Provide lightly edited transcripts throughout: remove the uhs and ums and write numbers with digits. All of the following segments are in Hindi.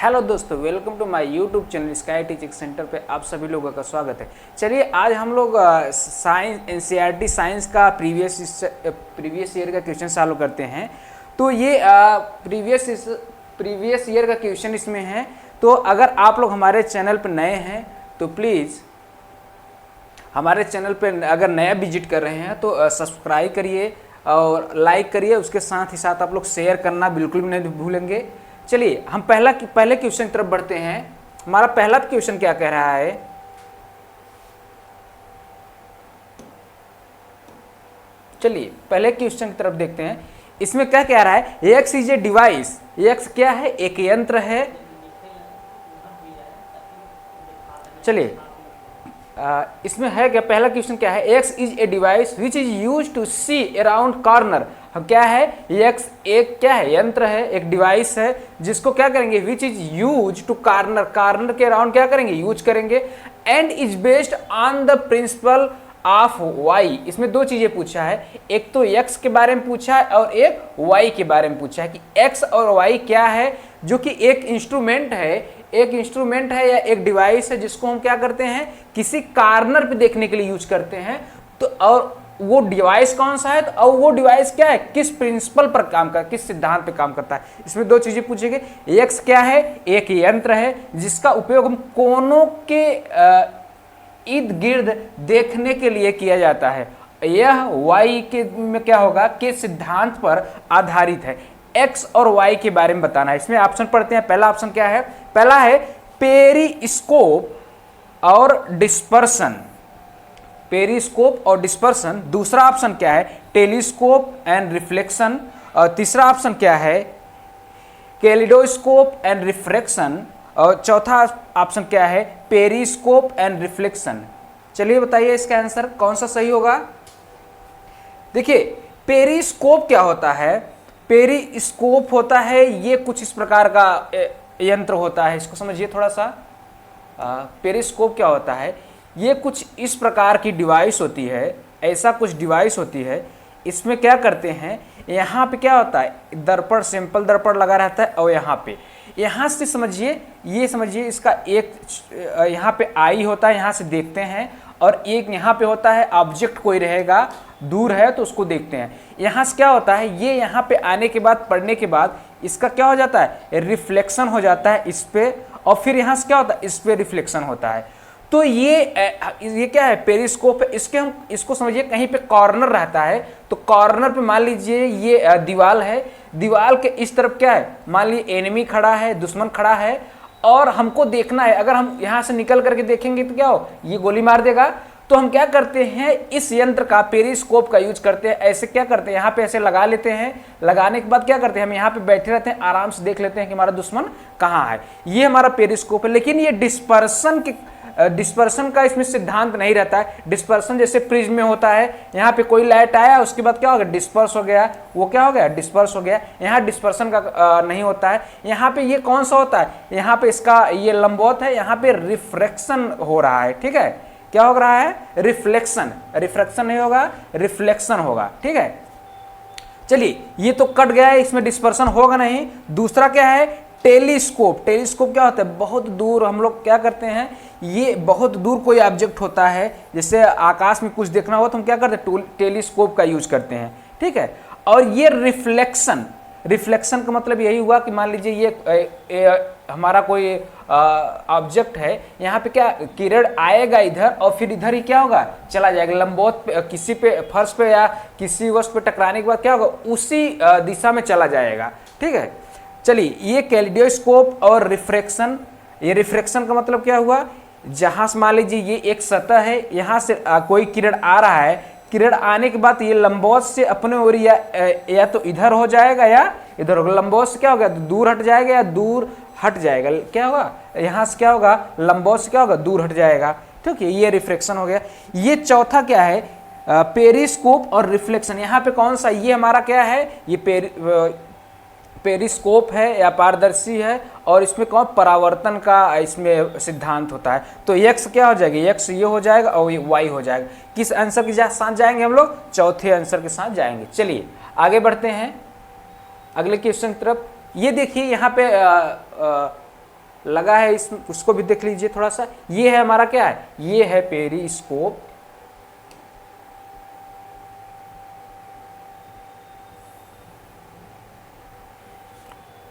हेलो दोस्तों, welcome to my YouTube channel sky teaching center पे आप सभी लोगों का स्वागत है। चलिए आज हम लोग साइंस एनसीईआरटी साइंस का प्रीवियस ईयर का क्वेश्चन सॉल्व करते हैं। तो ये प्रीवियस ईयर का क्वेश्चन इसमें है। तो अगर आप लोग हमारे चैनल पर नए हैं तो प्लीज़ हमारे चैनल पे अगर नया विजिट कर रहे हैं तो सब्सक्राइब करिए और लाइक करिए। उसके साथ ही साथ आप लोग शेयर करना बिल्कुल भी नहीं भूलेंगे। चलिए हम पहले क्वेश्चन की तरफ बढ़ते हैं। हमारा पहला क्वेश्चन क्या कह रहा है, चलिए पहले क्वेश्चन की तरफ देखते हैं। इसमें क्या कह रहा है, X is a device. X क्या है, एक यंत्र है। चलिए इसमें है क्या, पहला क्वेश्चन क्या है, X is a device which is use to see around corner. क्या है, एक्स एक क्या है, यंत्र है, एक डिवाइस है जिसको क्या करेंगे, which is use to corner, corner के अराउंड क्या करेंगे, यूज करेंगे। And is based on the principle of Y. इसमें दो चीजें पूछा है, एक तो एक्स के बारे में पूछा है और एक वाई के बारे में पूछा है कि एक्स और वाई क्या है, जो कि एक इंस्ट्रूमेंट है या एक डिवाइस है जिसको हम क्या करते हैं, किसी कॉर्नर पे देखने के लिए यूज करते हैं। तो और वो डिवाइस कौन सा है, तो और वो डिवाइस क्या है, किस प्रिंसिपल पर काम करता है, किस सिद्धांत पे काम करता है। इसमें दो चीजें पूछेंगे, एक्स क्या है, एक यंत्र है जिसका उपयोग हम कोनों के इर्द गिर्द देखने के लिए किया जाता है। यह वाई के में क्या होगा, किस सिद्धांत पर आधारित है। एक्स और वाई के बारे में बताना है। इसमें ऑप्शन पढ़ते हैं। पहला ऑप्शन क्या है, पहला है पेरिस्कोप और डिस्पर्सन, पेरिस्कोप और डिस्पर्सन। दूसरा ऑप्शन क्या है, टेलीस्कोप एंड रिफ्लेक्शन। और तीसरा ऑप्शन क्या है, कैलिडोस्कोप एंड रिफ्रैक्शन। और चौथा ऑप्शन क्या है, पेरिस्कोप एंड रिफ्लेक्शन। चलिए बताइए इसका आंसर कौन सा सही होगा। देखिए पेरिस्कोप क्या होता है, पेरिस्कोप होता है ये कुछ इस प्रकार का यंत्र होता है, इसको समझिए थोड़ा सा। पेरिस्कोप क्या होता है, ये कुछ इस प्रकार की डिवाइस होती है, ऐसा कुछ डिवाइस होती है। इसमें क्या करते हैं, यहाँ पे क्या होता है, दर्पण, सिंपल दर्पण लगा रहता है और यहाँ से समझिए, ये समझिए इसका एक यहाँ पे आई होता है, यहाँ से देखते हैं, और एक यहाँ पे होता है ऑब्जेक्ट कोई रहेगा, दूर है तो उसको देखते हैं। यहाँ से क्या होता है, ये यहाँ पे आने के बाद, पढ़ने के बाद इसका क्या हो जाता है, रिफ्लेक्शन हो जाता है इस पे, और फिर यहाँ से क्या होता है, इस पे रिफ्लेक्शन होता है। तो ये क्या है, पेरिस्कोप है। इसको समझिए कहीं पे कॉर्नर रहता है, तो कॉर्नर पे मान लीजिए ये दीवार है, दीवार के इस तरफ क्या है, मान लीजिए एनिमी खड़ा है, दुश्मन खड़ा है, और हमको देखना है। अगर हम यहाँ से निकल करके देखेंगे तो क्या हो, ये गोली मार देगा। तो हम क्या करते हैं, इस यंत्र का, पेरिस्कोप का यूज करते हैं। ऐसे क्या करते हैं, यहाँ पे ऐसे लगा लेते हैं, लगाने के बाद क्या करते हैं, हम यहाँ पे बैठे रहते हैं, आराम से देख लेते हैं कि हमारा दुश्मन कहाँ है। ये हमारा पेरिस्कोप है। लेकिन ये डिस्पर्सन का इसमें सिद्धांत नहीं रहता है। डिस्पर्सन जैसे प्रिज्म में होता है, यहाँ पे कोई लाइट आया, उसके बाद क्या हो गया, डिस्पर्स हो गया, वो क्या हो गया, डिस्पर्स हो गया। यहाँ डिस्पर्सन का नहीं होता है। यहाँ पे ये कौन सा होता है, यहाँ पे इसका ये लंबवत है, यहाँ पे रिफ्रैक्शन हो रहा है। ठीक है, क्या हो रहा है, रिफ्लेक्शन, रिफ्रैक्शन नहीं होगा, रिफ्लेक्शन होगा। ठीक है, चलिए ये तो कट गया है, इसमें डिस्पर्सन होगा नहीं। दूसरा क्या है, टेलीस्कोप। टेलीस्कोप क्या होता है, बहुत दूर हम लोग क्या करते हैं, ये बहुत दूर कोई ऑब्जेक्ट होता है, जैसे आकाश में कुछ देखना हो तो हम क्या करते हैं, टेलीस्कोप का यूज करते हैं। ठीक है, और ये रिफ्लेक्शन, रिफ्लेक्शन का मतलब यही हुआ कि मान लीजिए ये हमारा कोई ऑब्जेक्ट है, यहाँ पे क्या किरण आएगा इधर, और फिर इधर ही क्या होगा, चला जाएगा लंबवत पे, किसी पे फर्श पे या किसी वस्तु पे टकराने के बाद क्या होगा, उसी दिशा में चला जाएगा। ठीक है, चलिए ये कैलिडोस्कोप और रिफ्रैक्शन। ये रिफ्रैक्शन का मतलब क्या हुआ, जहां से मान लीजिए ये एक सतह है, यहाँ से कोई किरण आ रहा है, किरण आने के बाद ये लंबवत से अपने ओर या तो इधर हो जाएगा या इधर होगा। लंबवत से क्या होगा, दूर हट जाएगा या दूर हट जाएगा, क्या होगा, यहाँ से क्या होगा, लंबवत से क्या होगा, दूर हट जाएगा। ठीक है, ये रिफ्रैक्शन हो गया। ये चौथा क्या है, पेरिस्कोप और रिफ्लेक्शन। यहाँ पे कौन सा, ये हमारा क्या है, ये पेरिस्कोप है या पारदर्शी है, और इसमें कौन, परावर्तन का इसमें सिद्धांत होता है। तो एक्स क्या हो जाएगा, एक्स ये हो जाएगा और ये वाई हो जाएगा। किस आंसर के साथ जाएंगे हम लोग, चौथे आंसर के साथ जाएंगे। चलिए आगे बढ़ते हैं अगले क्वेश्चन की तरफ। ये देखिए यहाँ पे लगा है, इस उसको भी देख लीजिए थोड़ा सा। ये है हमारा क्या है, ये है पेरिस्कोप।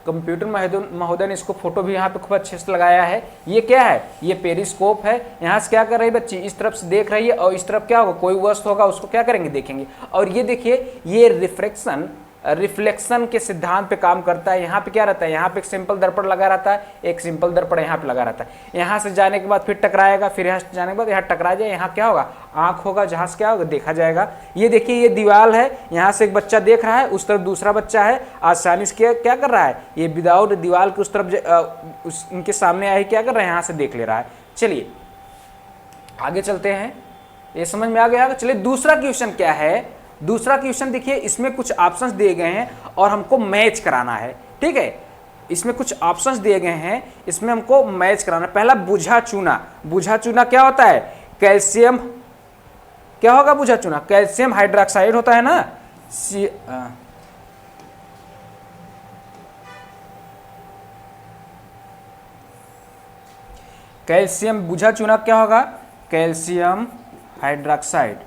कंप्यूटर महोदय ने इसको फोटो भी यहाँ पे खूब अच्छे से लगाया है। ये क्या है, ये पेरिस्कोप है। यहाँ से क्या कर रही है बच्ची, इस तरफ से देख रही है और इस तरफ क्या होगा, कोई वस्तु होगा उसको क्या करेंगे, देखेंगे। और ये देखिए, ये रिफ्लेक्शन के सिद्धांत पे काम करता है। यहाँ पे क्या रहता है, यहाँ पे एक सिंपल दर्पण लगा रहता है, एक सिंपल दर्पण यहाँ पे लगा रहता है। यहाँ से जाने के बाद फिर टकराएगा, फिर यहाँ से जाने के बाद यहाँ टकरा जाए, यहाँ क्या होगा, आंख होगा, जहाँ से क्या होगा, देखा जाएगा। ये देखिए, ये दीवार है, यहाँ से एक बच्चा देख रहा है, उस तरफ दूसरा बच्चा है, आसानी से क्या कर रहा है, ये विदाउट दीवार के उस तरफ उनके सामने आए क्या कर रहा है, यहाँ से देख ले रहा है। चलिए आगे चलते हैं, ये समझ में आ गया। चलिए दूसरा क्वेश्चन क्या है, दूसरा क्वेश्चन देखिए, इसमें कुछ ऑप्शंस दिए गए हैं और हमको मैच कराना है। ठीक है, इसमें कुछ ऑप्शंस दिए गए हैं, इसमें हमको मैच कराना है। पहला बुझा चूना। बुझा चूना क्या होता है, कैल्शियम, क्या होगा बुझा चूना, कैल्शियम हाइड्रोक्साइड होता है ना। कैल्शियम, बुझा चूना क्या होगा, कैल्शियम हाइड्रोक्साइड।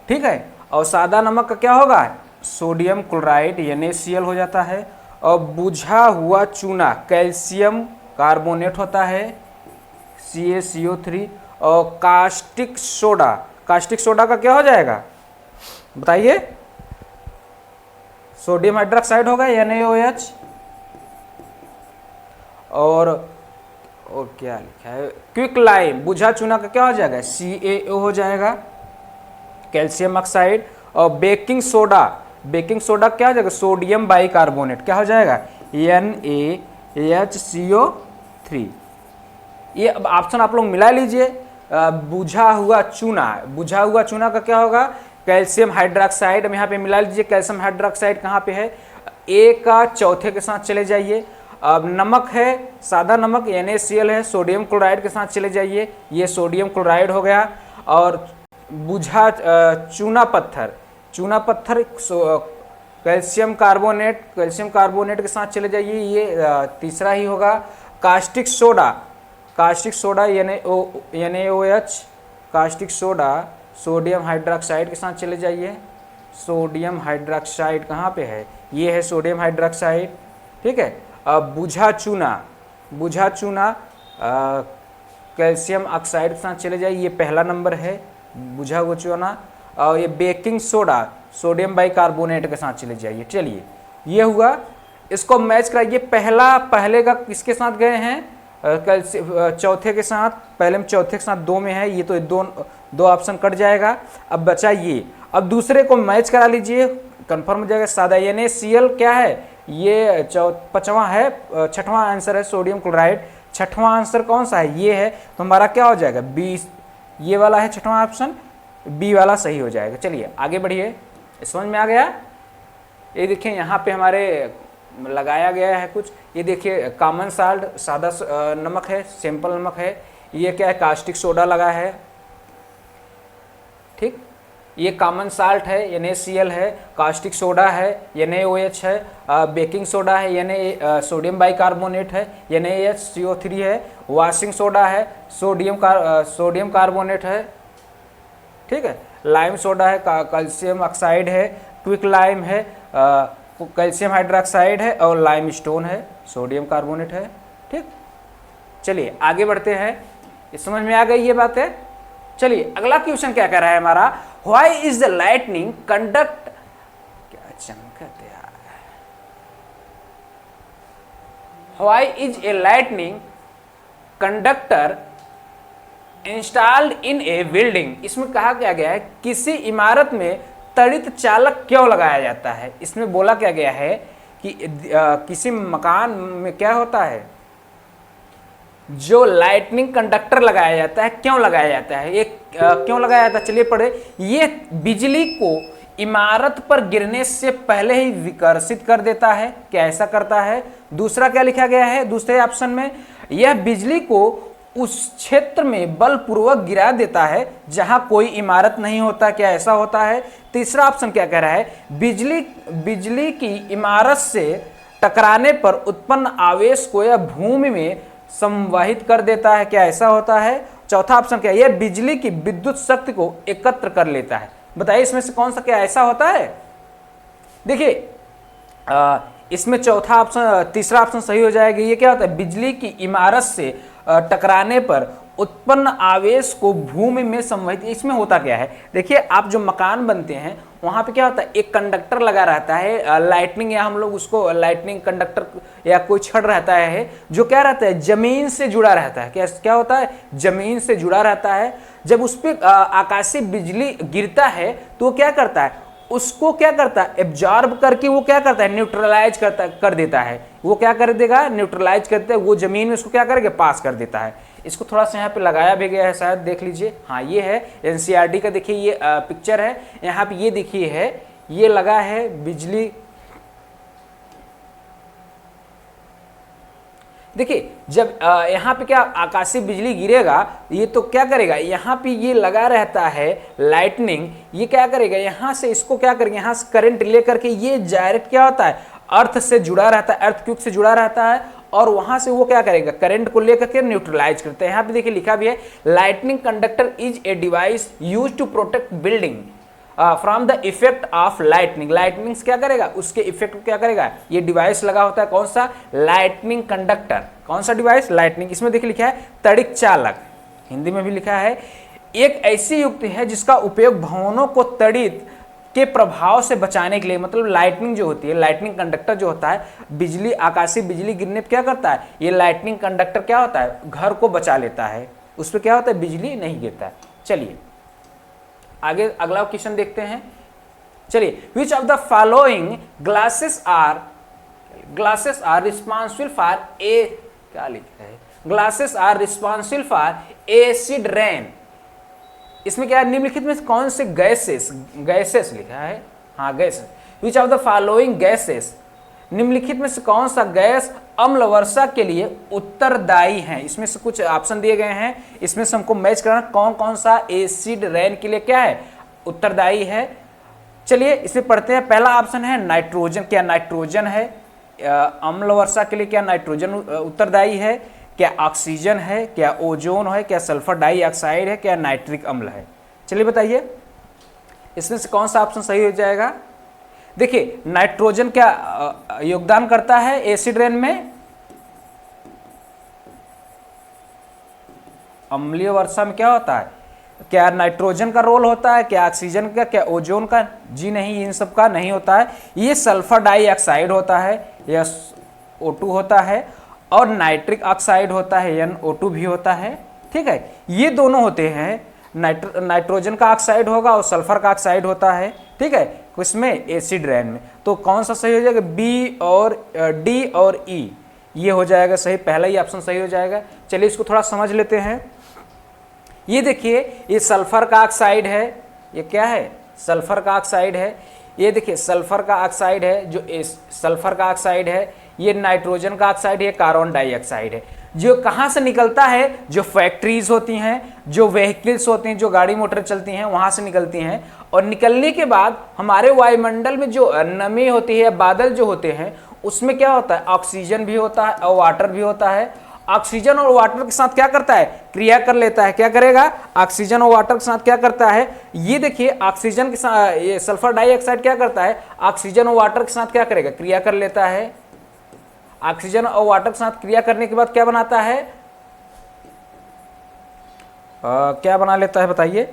ठीक है, और सादा नमक का क्या होगा, सोडियम क्लोराइड NaCl हो जाता है। और बुझा हुआ चूना कैल्शियम कार्बोनेट होता है, CaCO3। और कास्टिक सोडा, कास्टिक सोडा का क्या हो जाएगा बताइए, सोडियम हाइड्रोक्साइड होगा NaOH। और क्या लिखा है, क्विक लाइम, बुझा चूना का क्या हो जाएगा, CaO हो जाएगा, कैल्शियम ऑक्साइड। और बेकिंग सोडा, बेकिंग सोडा क्या हो जाएगा, सोडियम बाइकार्बोनेट, क्या हो जाएगा, NaHCO3। ये अब ऑप्शन आप लोग मिला लीजिए। बुझा हुआ चूना, बुझा हुआ चूना का क्या होगा, कैल्शियम हाइड्रोक्साइड। अब यहाँ पे मिला लीजिए, कैल्शियम हाइड्रोक्साइड कहाँ पे है, ए का चौथे के साथ चले जाइए। अब नमक है, सादा नमक NaCl है, सोडियम क्लोराइड के साथ चले जाइए, ये सोडियम क्लोराइड हो गया। और बुझा चूना पत्थर, चूना पत्थर कैल्शियम कार्बोनेट, कैल्शियम कार्बोनेट के साथ चले जाइए, ये तीसरा ही होगा। Caustic soda, caustic soda NaOH, caustic soda sodium hydroxide के साथ चले जाइए। सोडियम हाइड्रोक्साइड कहाँ पे है, ये है सोडियम हाइड्रोक्साइड। ठीक है, अब बुझा चूना, बुझा चूना कैल्शियम ऑक्साइड के साथ चले जाइए, ये पहला नंबर है बुझा हुआ चूना। और ये बेकिंग सोडा सोडियम बाइकार्बोनेट के साथ चले जाइए। चलिए ये हुआ, इसको मैच कराइए। पहले का किसके साथ गए हैं, चौथे के साथ, पहले में चौथे के साथ दो में है, ये तो दो ऑप्शन कट जाएगा। अब बचा ये, अब दूसरे को मैच करा लीजिए, कंफर्म हो जाएगा। सादा NaCl क्या है, ये पांचवा है, छठवां आंसर है सोडियम क्लोराइड। छठवां आंसर कौन सा है, ये है, तो हमारा क्या हो जाएगा, बी, ये वाला है छठवां ऑप्शन, बी वाला सही हो जाएगा। चलिए आगे बढ़िए, समझ में आ गया। ये देखिए यहाँ पे हमारे लगाया गया है कुछ, ये देखिए कॉमन साल्ट, सादा नमक है, सिंपल नमक है। ये क्या है, कास्टिक सोडा लगा है। ठीक, ये कॉमन साल्ट है NaCl है, कास्टिक सोडा है NaOH है, बेकिंग सोडा है सोडियम बाइकार्बोनेट है NaHCO3 है, वॉशिंग सोडा है सोडियम कार्बोनेट है। ठीक है, लाइम सोडा है, कैल्शियम ऑक्साइड है, क्विक लाइम है, कैल्शियम हाइड्रोक्साइड है, और लाइम स्टोन है, सोडियम कार्बोनेट है। ठीक, चलिए आगे बढ़ते हैं, समझ में आ गई ये बातें। चलिए अगला क्वेश्चन क्या कह रहा है हमारा, why is the lightning conduct, क्या चमकते यार, why is a lightning conductor installed in A building. इसमें कहा क्या गया है, किसी इमारत में तड़ित चालक क्यों लगाया जाता है। इसमें बोला क्या गया है कि किसी मकान में क्या होता है, जो लाइटनिंग कंडक्टर लगाया जाता है, क्यों लगाया जाता है, ये क्यों लगाया जाता है, चलिए पढ़े। ये बिजली को इमारत पर गिरने से पहले ही विकर्षित कर देता है, क्या ऐसा करता है। दूसरा क्या लिखा गया है दूसरे ऑप्शन में, यह बिजली को उस क्षेत्र में बलपूर्वक गिरा देता है जहां कोई इमारत नहीं होता, क्या ऐसा होता है। तीसरा ऑप्शन क्या कह रहा है, बिजली की इमारत से टकराने पर उत्पन्न आवेश को यह भूमि में संवहित कर देता है, क्या ऐसा होता है? चौथा ऑप्शन क्या है? यह बिजली की विद्युत शक्ति को एकत्र कर लेता है। बताइए इसमें से कौन सा क्या ऐसा होता है? देखिए इसमें चौथा ऑप्शन, तीसरा ऑप्शन सही हो जाएगा। ये क्या होता है? बिजली की इमारत से टकराने पर उत्पन्न आवेश को भूमि में संवहित। इसमें होता क्या है? देखिए आप जो मकान बनते हैं वहां पे क्या होता है, एक कंडक्टर लगा रहता है, लाइटनिंग, या हम लोग उसको लाइटनिंग कंडक्टर या कोई छड़ रहता है जो क्या रहता है, जमीन से जुड़ा रहता है। क्या क्या होता है? जमीन से जुड़ा रहता है। जब उस पर आकाशीय बिजली गिरता है तो वो क्या करता है, उसको क्या करता है, एब्जॉर्ब करके वो क्या करता है, न्यूट्रलाइज कर देता है। वो क्या कर देगा, न्यूट्रलाइज करते हैं, वो जमीन में उसको क्या करेगा, पास कर देता है। इसको थोड़ा सा यहाँ पे लगाया भी गया है, शायद देख लीजिए। हाँ ये है एनसीईआरटी का, देखिए ये पिक्चर है यहाँ पे, ये देखिए है, ये लगा है बिजली। देखिए जब यहाँ पे क्या आकाशीय बिजली गिरेगा, ये तो क्या करेगा, यहाँ पे ये लगा रहता है लाइटनिंग, ये क्या करेगा, यहाँ से इसको क्या करेगा, यहाँ से करंट लेकर के ये डायरेक्ट क्या होता है, अर्थ से जुड़ा रहता है, अर्थ क्यूब से जुड़ा रहता है, और वहां से वो क्या करेगा, करंट को लेकर के न्यूट्रलाइज करते हैं। यहाँ पे देखिए लिखा भी है, lightning conductor is a device use to protect building from the effect of lightning. Lightning क्या करेगा, उसके इफेक्ट को क्या करेगा, ये डिवाइस लगा होता है, कौन सा, लाइटनिंग कंडक्टर। कौन सा डिवाइस, लाइटनिंग। इसमें देखिए लिखा है तड़िक चालक, हिंदी में भी लिखा है, एक ऐसी युक्ति है जिसका उपयोग भवनों को तड़ित के प्रभाव से बचाने के लिए, मतलब लाइटनिंग जो होती है, लाइटनिंग कंडक्टर जो होता है, बिजली, आकाशीय बिजली गिरने पर क्या करता है, ये लाइटनिंग कंडक्टर क्या होता है, घर को बचा लेता है, उस पर क्या होता है, बिजली नहीं गिरता है। चलिए आगे अगला क्वेश्चन देखते हैं। चलिए, which of the following glasses are responsible for A, क्या लिखा है, glasses are responsible for acid rain. इसमें क्या निम्नलिखित में कौन से गैसेस लिखा है, हाँ gases, which of the following gases, निम्नलिखित में से कौन सा गैस अम्ल वर्षा के लिए उत्तरदायी है। इसमें से कुछ ऑप्शन दिए गए हैं, इसमें से हमको मैच करना कौन कौन सा एसिड रेन के लिए क्या है, उत्तरदायी है। चलिए इसमें पढ़ते हैं। पहला ऑप्शन है नाइट्रोजन, क्या नाइट्रोजन है अम्ल वर्षा के लिए, क्या नाइट्रोजन उत्तरदायी है, क्या ऑक्सीजन है, क्या ओजोन है, क्या सल्फर डाइऑक्साइड है, क्या नाइट्रिक अम्ल है। चलिए बताइए इसमें से कौन सा ऑप्शन सही हो जाएगा। देखिए नाइट्रोजन क्या योगदान करता है एसिड रेन में, अम्लीय वर्षा में क्या होता है, क्या नाइट्रोजन का रोल होता है, क्या ऑक्सीजन का, क्या ओजोन का, जी नहीं, इन सब का नहीं होता है। ये सल्फर डाइऑक्साइड होता है, या O2 होता है, और नाइट्रिक ऑक्साइड होता है, NO2 भी होता है। ठीक है, ये दोनों होते हैं, नाइट्रोजन का ऑक्साइड होगा और सल्फर का ऑक्साइड होता है। ठीक है, इसमें एसिड रेन में तो कौन सा सही हो जाएगा, बी और डी और ई, ये हो जाएगा सही, पहला ही ऑप्शन सही हो जाएगा। चलिए इसको थोड़ा समझ लेते हैं। ये देखिए ये सल्फर का ऑक्साइड है, ये क्या है, सल्फर का ऑक्साइड है। ये देखिए सल्फर का ऑक्साइड है, जो सल्फर का ऑक्साइड है, ये नाइट्रोजन का ऑक्साइड है, कार्बन डाइऑक्साइड है। जो कहाँ से निकलता है, जो फैक्ट्रीज होती हैं, जो व्हीकल्स होती हैं, जो गाड़ी मोटर चलती हैं, वहाँ से निकलती हैं, और निकलने के बाद हमारे वायुमंडल में जो नमी होती है, बादल जो होते हैं, उसमें क्या होता है, ऑक्सीजन भी होता है और वाटर भी होता है। ऑक्सीजन और वाटर के साथ क्या करता है, क्रिया कर लेता है। क्या करेगा, ऑक्सीजन और वाटर के साथ क्या करता है, ये देखिए ऑक्सीजन के साथ ये सल्फर डाइऑक्साइड क्या करता है, ऑक्सीजन और वाटर के साथ क्या करेगा, क्रिया कर लेता है। ऑक्सीजन और वाटर के साथ क्रिया करने के बाद क्या बनाता है, क्या बना लेता है बताइए,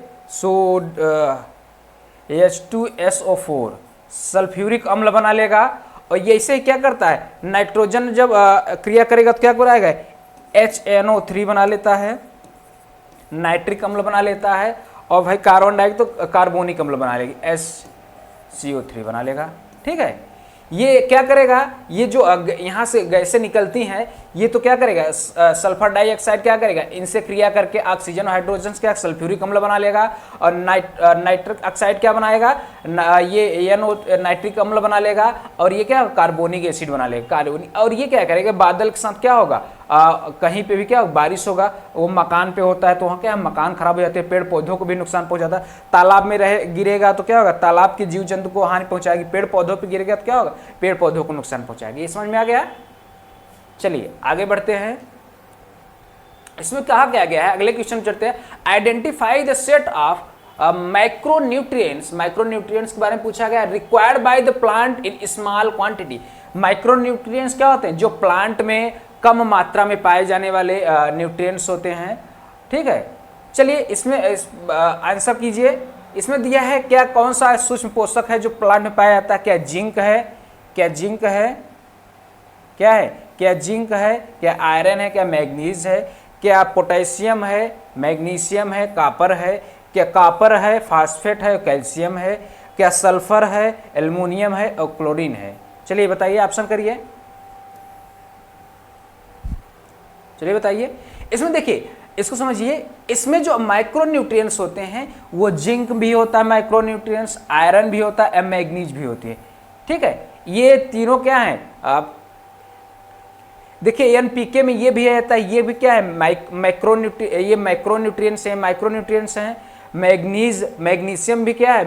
H2SO4 सल्फ्यूरिक अम्ल बना लेगा। और ये ऐसे ही क्या करता है, नाइट्रोजन जब क्रिया करेगा तो क्या कराएगा, HNO3 बना लेता है, नाइट्रिक अम्ल बना लेता है, और भाई कार्बन डाइऑक्साइड तो कार्बोनिक अम्ल बना लेगी, SCO3 बना लेगा। ठीक है, ये क्या करेगा, ये जो यहाँ से गैसें निकलती हैं, ये तो क्या करेगा, सल्फर डाइऑक्साइड क्या करेगा, इनसे क्रिया करके ऑक्सीजन और हाइड्रोजन क्या सल्फ्यूरिक अम्ल बना लेगा, और नाइट्रिक ऑक्साइड क्या बनाएगा, ये नाइट्रिक अम्ल बना लेगा, और ये क्या कार्बोनिक एसिड बना लेगा, कार्बोनिक। और ये क्या करेगा, बादल के साथ क्या होगा, कहीं पे भी क्या बारिश होगा, वो मकान पे होता है तो वहाँ क्या मकान खराब हो जाते हैं, पेड़ पौधों को भी नुकसान पहुंचाता है। तालाब में गिरेगा तो क्या होगा, तालाब के जीव जंतु को हानि पहुंचाएगी। पेड़ पौधों पे गिरेगा तो क्या होगा, पेड़ पौधों को नुकसान पहुंचाएगी। ये समझ में आ गया। चलिए आगे बढ़ते हैं। इसमें कहा क्या गया है, अगले क्वेश्चन चलते हैं, identify the set of micronutrients. Micronutrients के बारे में पूछा गया, required by the plant in small quantity. Micronutrients क्या होते हैं, जो प्लांट में कम मात्रा में पाए जाने वाले न्यूट्रिएंट्स होते हैं। ठीक है, चलिए इसमें आंसर कीजिए। इसमें दिया है क्या, कौन सा सूक्ष्म पोषक है जो प्लांट में पाया जाता है, क्या जिंक है, क्या जिंक है, क्या है, क्या जिंक है, क्या आयरन है, क्या मैग्नीज है, क्या पोटेशियम है, मैग्नीशियम है, कॉपर है, क्या कॉपर है, फास्फेट है, कैल्शियम है, क्या सल्फर है, एल्युमिनियम है और क्लोरीन है। चलिए बताइए, ऑप्शन करिए, चलिए बताइए। इसमें देखिए, इसको समझिए, इसमें जो माइक्रोन्यूट्रिएंट्स होते हैं वो जिंक भी होता है माइक्रोन्यूट्रिएंट्स, आयरन भी होता है, मैग्नीज भी होती है। ठीक है, ये तीनों क्या है, आप देखिए एनपीके में ये भी रहता है, ये भी क्या है, ये माइक्रोन्यूट्रिएंट्स है, माइक्रोन्यूट्रिएंट्स हैं। मैग्नीज, मैग्नीशियम भी क्या है,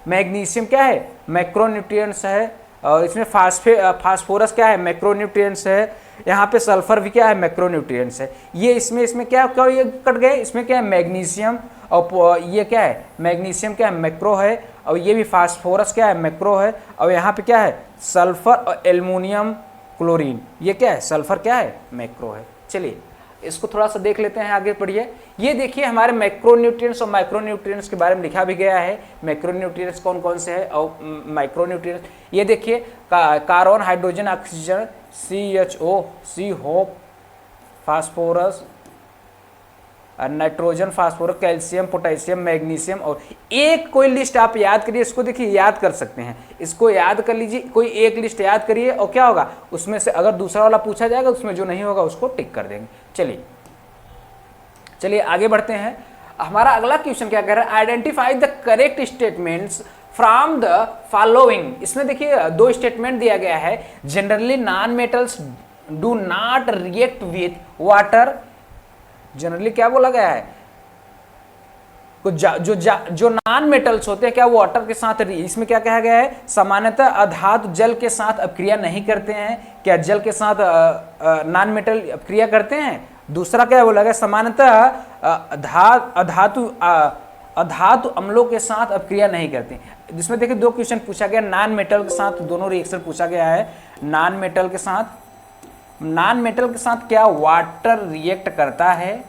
मैग्नीशियम क्या है, माइक्रोन्यूट्रिएंट्स है। और इसमें फास्फोरस क्या है, मैक्रोन्यूट्रिएंट्स है। यहाँ पे सल्फर भी क्या है, मैक्रोन्यूट्रिएंट्स है। ये इसमें क्या क्या ये कट गए, इसमें क्या है मैग्नीशियम, और ये क्या है मैग्नीशियम क्या है, मैक्रो है। और ये भी फास्फोरस क्या है, मैक्रो है। और यहाँ पे क्या है, सल्फर और एल्युमिनियम क्लोरीन, ये क्या है, सल्फर क्या है, मैक्रो है। चलिए इसको थोड़ा सा देख लेते हैं, आगे बढ़िए। ये देखिए हमारे मैक्रोन्यूट्रिएंट्स और माइक्रोन्यूट्रिएंट्स के बारे में लिखा भी गया है। मैक्रोन्यूट्रिएंट्स कौन कौन से हैं और माइक्रोन्यूट्रिएंट्स, ये देखिए carbon, hydrogen, oxygen, CHO, C hope, phosphorus, nitrogen, phosphorus, calcium, potassium, magnesium. और एक कोई लिस्ट आप याद करिए, इसको देखिए याद कर सकते हैं, इसको याद कर लीजिए, कोई एक लिस्ट याद करिए और क्या होगा उसमें से अगर दूसरा वाला पूछा जाएगा उसमें जो नहीं होगा उसको टिक कर देंगे। चलिए आगे बढ़ते हैं। हमारा अगला क्वेश्चन क्या कह रहा है, identify the correct statements from the following. इसमें देखिए दो स्टेटमेंट दिया गया है, generally non metals do not react with water. Generally क्या बोला गया है, जो नॉन मेटल्स होते हैं क्या वो वाटर के साथ, इसमें क्या कहा गया है, सामान्यतः अधातु जल के साथ अपक्रिया नहीं करते हैं। क्या जल के साथ नॉन मेटल अपक्रिया करते हैं। दूसरा क्या बोला गया, सामान्यतः अधातु अम्लों के साथ अपक्रिया नहीं करते। जिसमें देखिए दो क्वेश्चन पूछा गया, नॉन मेटल के साथ दोनों रिएक्शन पूछा गया है। नॉन मेटल के साथ क्या वाटर रिएक्ट करता है।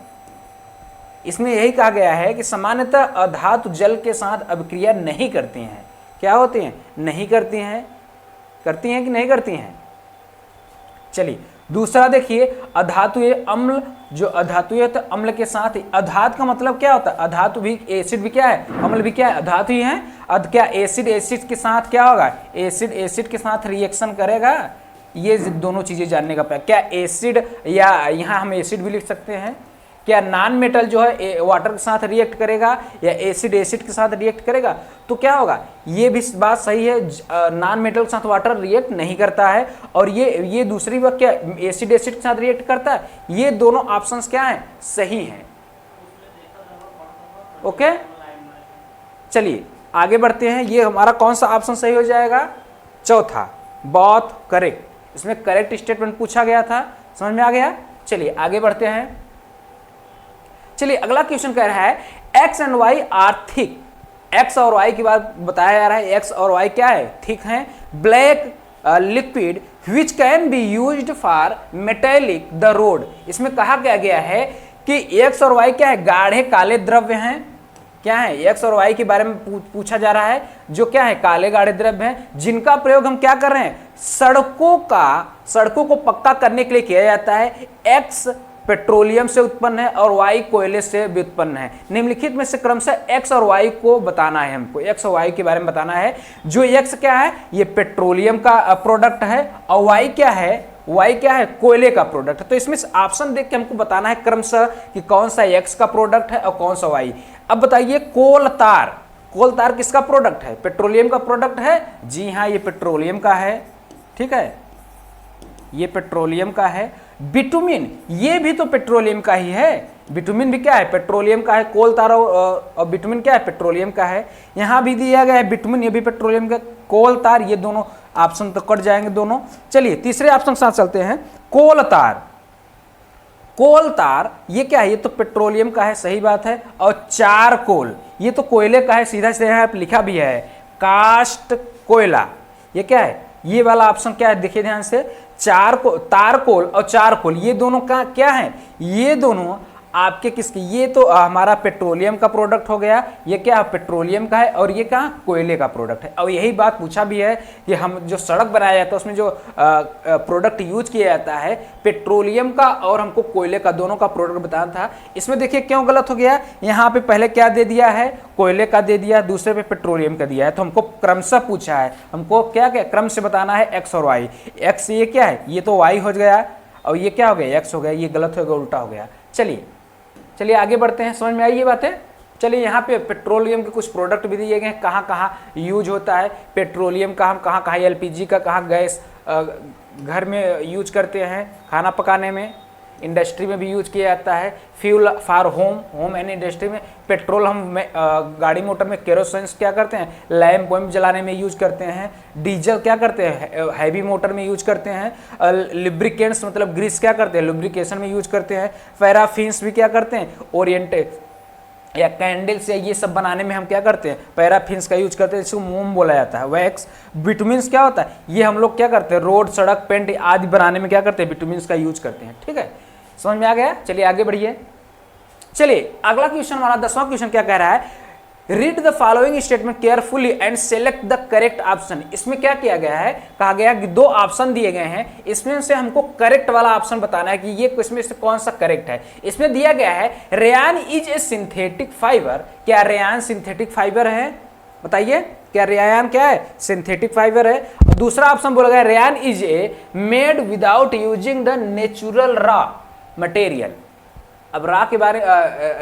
इसमें यही कहा गया है कि सामान्यतः अधातु जल के साथ अपक्रिया नहीं करती हैं। क्या होती हैं, नहीं करती हैं, करती हैं कि नहीं करती हैं। चलिए दूसरा देखिए, अधातुए अम्ल, जो अधातुए अम्ल के साथ, अधातु का मतलब क्या होता है, अधातु भी, एसिड भी क्या है, अम्ल भी क्या है, अधातु ही है। क्या एसिड के साथ क्या होगा, एसिड के साथ रिएक्शन करेगा। ये दोनों चीजें जानने का क्या एसिड, या यहाँ हम एसिड भी लिख सकते हैं। क्या नॉन मेटल जो है वाटर के साथ रिएक्ट करेगा या एसिड के साथ रिएक्ट करेगा। तो क्या होगा, ये भी बात सही है, नॉन मेटल के साथ वाटर रिएक्ट नहीं करता है। और ये दूसरी बात क्या, एसिड के साथ रिएक्ट करता है। ये दोनों ऑप्शंस क्या हैं, सही हैं। ओके, चलिए आगे बढ़ते हैं। ये हमारा कौन सा ऑप्शन सही हो जाएगा, चौथा, बोथ करेक्ट। इसमें करेक्ट स्टेटमेंट पूछा गया था, समझ में आ गया। चलिए आगे बढ़ते हैं। चलिए अगला क्वेश्चन कह रहा है, X and Y are thick. X और वाई की बात बताया जा रहा है, एक्स और वाई क्या है, थिक हैं। Black liquid which can be used for metallic the road. इसमें कहा गया है कि एक्स और वाई क्या है, गाढ़े काले द्रव्य हैं। क्या है, एक्स और वाई के बारे में पूछा जा रहा है, जो क्या है, काले गाढ़े द्रव्य हैं, जिनका प्रयोग हम क्या कर रहे हैं, सड़कों को पक्का करने के लिए किया जाता है। एक्स पेट्रोलियम से उत्पन्न है और वाई कोयले से व्युत्पन्न है। निम्नलिखित में से क्रमशः एक्स और वाई को बताना है, हमको एक्स और वाई के बारे में बताना है। जो एक्स क्या है, ये पेट्रोलियम का प्रोडक्ट है, और वाई क्या है, कोयले का प्रोडक्ट है। तो इसमें ऑप्शन देख के हमको बताना है क्रमशः कि कौन सा एक्स का प्रोडक्ट है और कौन सा वाई। अब बताइए, कोल तार किसका प्रोडक्ट है, पेट्रोलियम का प्रोडक्ट है। जी हाँ, ये पेट्रोलियम का है। ठीक है, ये पेट्रोलियम का है। बिटुमिन, ये भी तो पेट्रोलियम का ही है। बिटुमिन भी क्या है, पेट्रोलियम का है। कोल तार और बिटुमिन क्या है, पेट्रोलियम का है। यहाँ भी दिया गया है बिटुमिन, ये भी पेट्रोलियम का। कोल तार, ये दोनों ऑप्शन तो कट जाएंगे दोनों। चलिए तीसरे ऑप्शन के साथ चलते हैं। कोल कोल तार ये क्या है, ये तो पेट्रोलियम का है, सही बात है। और चारकोल ये तो कोयले का है, सीधा सीधा यहाँ पे लिखा भी है कास्ट कोयला, ये क्या है, ये वाला ऑप्शन क्या है, देखिए ध्यान से, तारकोल और चारकोल ये दोनों का क्या है, ये दोनों आपके किसकी, ये तो हमारा पेट्रोलियम का प्रोडक्ट हो गया, ये क्या पेट्रोलियम का है, और ये क्या कोयले का प्रोडक्ट है। और यही बात पूछा भी है कि हम जो सड़क बनाया जाता है उसमें जो प्रोडक्ट यूज किया जाता है पेट्रोलियम का और हमको कोयले का, दोनों का प्रोडक्ट बताना था। इसमें देखिए क्यों गलत हो गया, यहाँ पे पहले क्या दे दिया है, कोयले का दे दिया, दूसरे पे पेट्रोलियम का दिया है, तो हमको क्रमशः पूछा है, हमको क्या क्या क्रम से बताना है, एक्स और वाई। एक्स ये क्या है, ये तो वाई हो गया, और ये क्या हो गया, एक्स हो गया, ये गलत हो गया, उल्टा हो गया। चलिए आगे बढ़ते हैं, समझ में आई ये बातें। चलिए यहाँ पे पेट्रोलियम के कुछ प्रोडक्ट भी दिए गए हैं, कहाँ कहाँ यूज होता है पेट्रोलियम का, हम कहाँ कहाँ एलपीजी का, कहाँ गैस घर में यूज करते हैं, खाना पकाने में, इंडस्ट्री में भी यूज किया जाता है, fuel for home and industry में, पेट्रोल हम गाड़ी मोटर में केरोसिन क्या करते हैं, लैंप वैम्प जलाने में यूज करते हैं, डीजल क्या करते हैं, हैवी मोटर में यूज करते हैं, लिब्रिकेंट्स मतलब ग्रीस क्या करते हैं, लुब्रिकेशन में यूज करते हैं, पैराफिन्स भी क्या करते हैं, ओरिएंटेड या कैंडल्स या ये सब बनाने में हम क्या करते हैं, पैराफिन्स का यूज करते हैं, इसको मोम बोला जाता है। वैक्स बिटुमिन्स क्या होता है, ये हम लोग क्या करते हैं, रोड सड़क पेंट आदि बनाने में क्या करते हैं, बिटुमिन्स का यूज करते हैं। ठीक है, समझ में आ गया। चलिए आगे बढ़िए। चलिए अगला क्वेश्चन हमारा 10वां क्वेश्चन क्या कह रहा है, read the following statement carefully and select the correct option. इसमें क्या किया गया है, कहा गया कि 2 ऑप्शन दिए गए हैं, इसमें से हमको करेक्ट वाला ऑप्शन बताना है कि ये इसमें से कौन सा करेक्ट है। इसमें दिया गया है rayon is a synthetic fiber, क्या रेयान सिंथेटिक फाइबर है, बताइए क्या रेयान क्या है, सिंथेटिक फाइबर है। और दूसरा ऑप्शन बोला गया rayon is a made without using the natural raw material. अब रा के बारे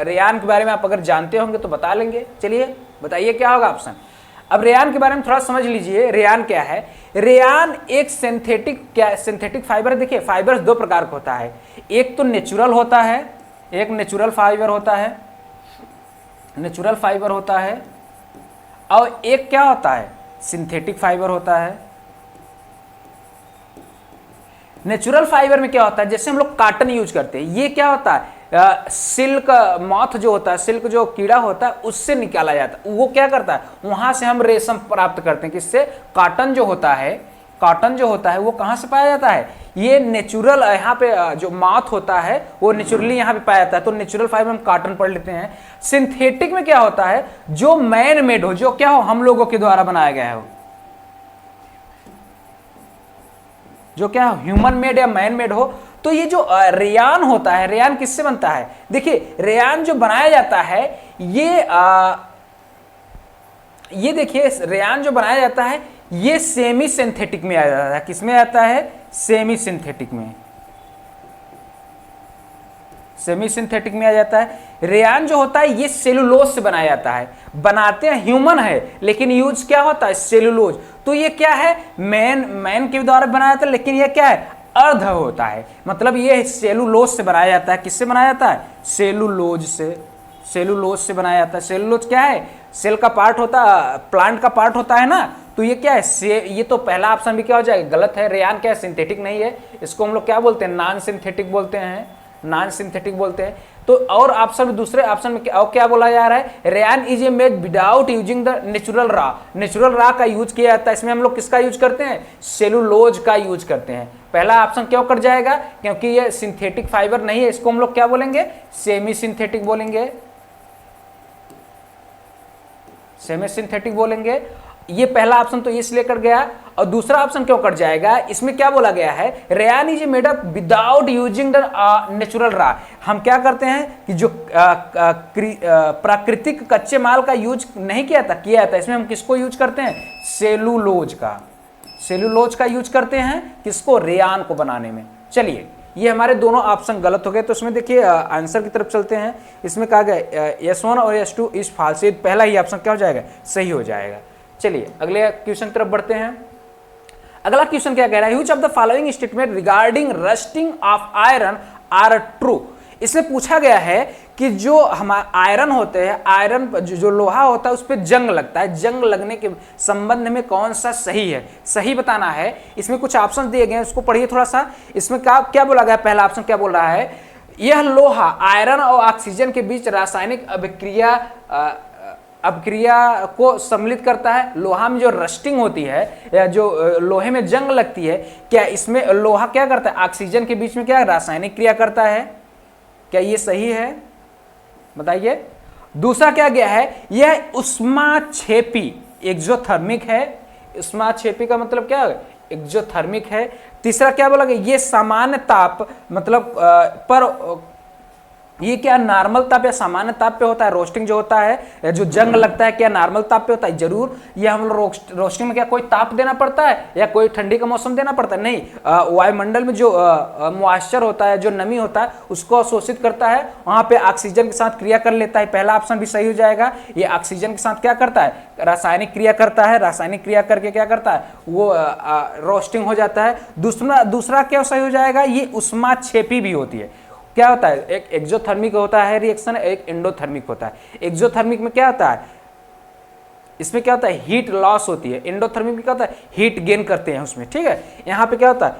रेयान के बारे में आप अगर जानते होंगे तो बता लेंगे, चलिए बताइए क्या होगा ऑप्शन। अब रेयान के बारे में थोड़ा समझ लीजिए, रेयान क्या है, रेयान एक सिंथेटिक फाइबर। देखिए फाइबर 2 प्रकार का होता है, एक तो नेचुरल होता है, एक नेचुरल फाइबर होता है, नेचुरल फाइबर होता है, और एक क्या होता है, सिंथेटिक फाइबर होता है। नेचुरल फाइबर में क्या होता है, जैसे हम लोग कॉटन यूज करते हैं, ये क्या होता है, सिल्क मॉथ जो होता है, सिल्क जो कीड़ा होता है उससे निकाला जाता है, वो क्या करता है, वहां से हम रेशम प्राप्त करते हैं, किससे, कॉटन जो होता है, कॉटन जो होता है वो कहां से पाया जाता है, ये नेचुरल, यहाँ पे जो मॉथ होता है वो नेचुरली यहाँ पे पाया जाता है, तो नेचुरल फाइबर हम कॉटन पढ़ लेते हैं। सिंथेटिक में क्या होता है, जो मैन मेड हो, जो क्या हो, हम लोगों के द्वारा बनाया गया हो, जो क्या ह्यूमन मेड या मैन मेड हो। तो ये जो रेयान होता है, रेयान किससे बनता है, देखिए रेयान जो बनाया जाता है ये देखिए रेयान जो बनाया जाता है ये सेमी सिंथेटिक में आ जाता है, किसमें आता है, सेमी सिंथेटिक में, सेमी सिंथेटिक में आ जाता है। रेयान जो होता है ये सेलुलोज से बनाया जाता है, बनाते हैं ह्यूमन है लेकिन यूज क्या होता है, सेलुलोज। तो ये क्या है, मैन के द्वारा बनाया जाता है, लेकिन ये क्या है, अर्ध होता है, मतलब ये सेलुलोज से बनाया जाता है, किससे बनाया जाता है, सेलुलोज से, सेलुलोज से बनाया जाता है। सेलुलोज क्या है, सेल का पार्ट होता है, प्लांट का पार्ट होता है ना, तो ये क्या है, ये तो पहला ऑप्शन भी क्या हो जाएगा, गलत है। रेयान क्या है, सिंथेटिक नहीं है, इसको हम लोग क्या बोलते हैं, नॉन सिंथेटिक बोलते हैं, नॉन सिंथेटिक बोलते हैं। तो और ऑप्शन, दूसरे ऑप्शन में क्या बोला जा रहा है, rayon is a made without using the natural raw, natural raw का यूज किया जाता है, इसमें हम लोग किसका यूज करते हैं, सेलुलोज का यूज करते हैं। पहला ऑप्शन क्यों कट जाएगा, क्योंकि ये सिंथेटिक फाइबर नहीं है, इसको हम लोग क्या बोलेंगे, सेमी सिंथेटिक बोलेंगे, सेमी सिंथेटिक बोलेंगे। ये पहला ऑप्शन तो इसलिए कट गया, और दूसरा ऑप्शन क्यों कट जाएगा, इसमें क्या बोला गया है, rayon is made up without using the natural raw. हम क्या करते हैं कि जो प्राकृतिक कच्चे माल का यूज नहीं किया था, इसमें हम किसको यूज करते हैं, सेलुलोज का, सेलुलोज का यूज करते हैं, किसको, रेयान को बनाने में। चलिए ये हमारे दोनों ऑप्शन गलत हो गए, तो इसमें देखिए आंसर की तरफ चलते हैं। इसमें कहा गया S1 और S2 इज फॉल्स, पहला ही ऑप्शन क्या हो जाएगा, सही हो जाएगा। चलिए अगले क्वेश्चन की तरफ बढ़ते हैं। अगला क्वेश्चन क्या कह रहा है, which of the following statement regarding rusting of iron are true. इसमें पूछा गया है कि जो हमारा आयरन होते हैं, आयरन जो लोहा होता है उस पर जंग लगता है, जंग लगने के संबंध में कौन सा सही है, सही बताना है। इसमें कुछ ऑप्शन दिए गए हैं, उसको पढ़िए थोड़ा सा। इसमें क्या बोला गया, पहला ऑप्शन क्या बोल रहा है, यह लोहा आयरन और ऑक्सीजन के बीच रासायनिक अभिक्रिया को सम्मिलित करता है। लोहा में जो रस्टिंग होती है या जो लोहे में जंग लगती है, क्या इसमें लोहा क्या करता है, ऑक्सीजन के बीच में क्या रासायनिक क्रिया करता है? क्या ये सही है? बताइए। दूसरा क्या गया है, यह उष्माक्षेपी एक्सोथर्मिक है। उष्माक्षेपी का मतलब क्या है, एक्सोथर्मिक है। तीसरा क्या बोला गया, ये सामान्य ताप मतलब पर ये क्या नॉर्मल ताप या सामान्य ताप पे होता है? रोस्टिंग जो होता है, जो जंग लगता है, क्या नॉर्मल ताप पे होता है? जरूर। ये हम लोग रोस्टिंग में क्या कोई ताप देना पड़ता है या कोई ठंडी का मौसम देना पड़ता है? नहीं। वायुमंडल में जो मॉइस्चर होता है, जो नमी होता है, उसको अवशोषित करता है, वहां पे ऑक्सीजन के साथ क्रिया कर लेता है। पहला ऑप्शन भी सही हो जाएगा। ये ऑक्सीजन के साथ क्या करता है, रासायनिक क्रिया करता है। रासायनिक क्रिया करके क्या करता है, वो रोस्टिंग हो जाता है। दूसरा क्या सही हो जाएगा, ये उष्माक्षेपी भी होती है। क्या होता है, एक एक्सोथर्मिक होता है रिएक्शन, एक एंडोथर्मिक होता है। एक्सोथर्मिक में क्या होता है, इसमें क्या होता है, हीट लॉस होती है। एंडोथर्मिक में क्या होता है, हीट गेन करते हैं उसमें। ठीक है, यहाँ पे क्या होता है,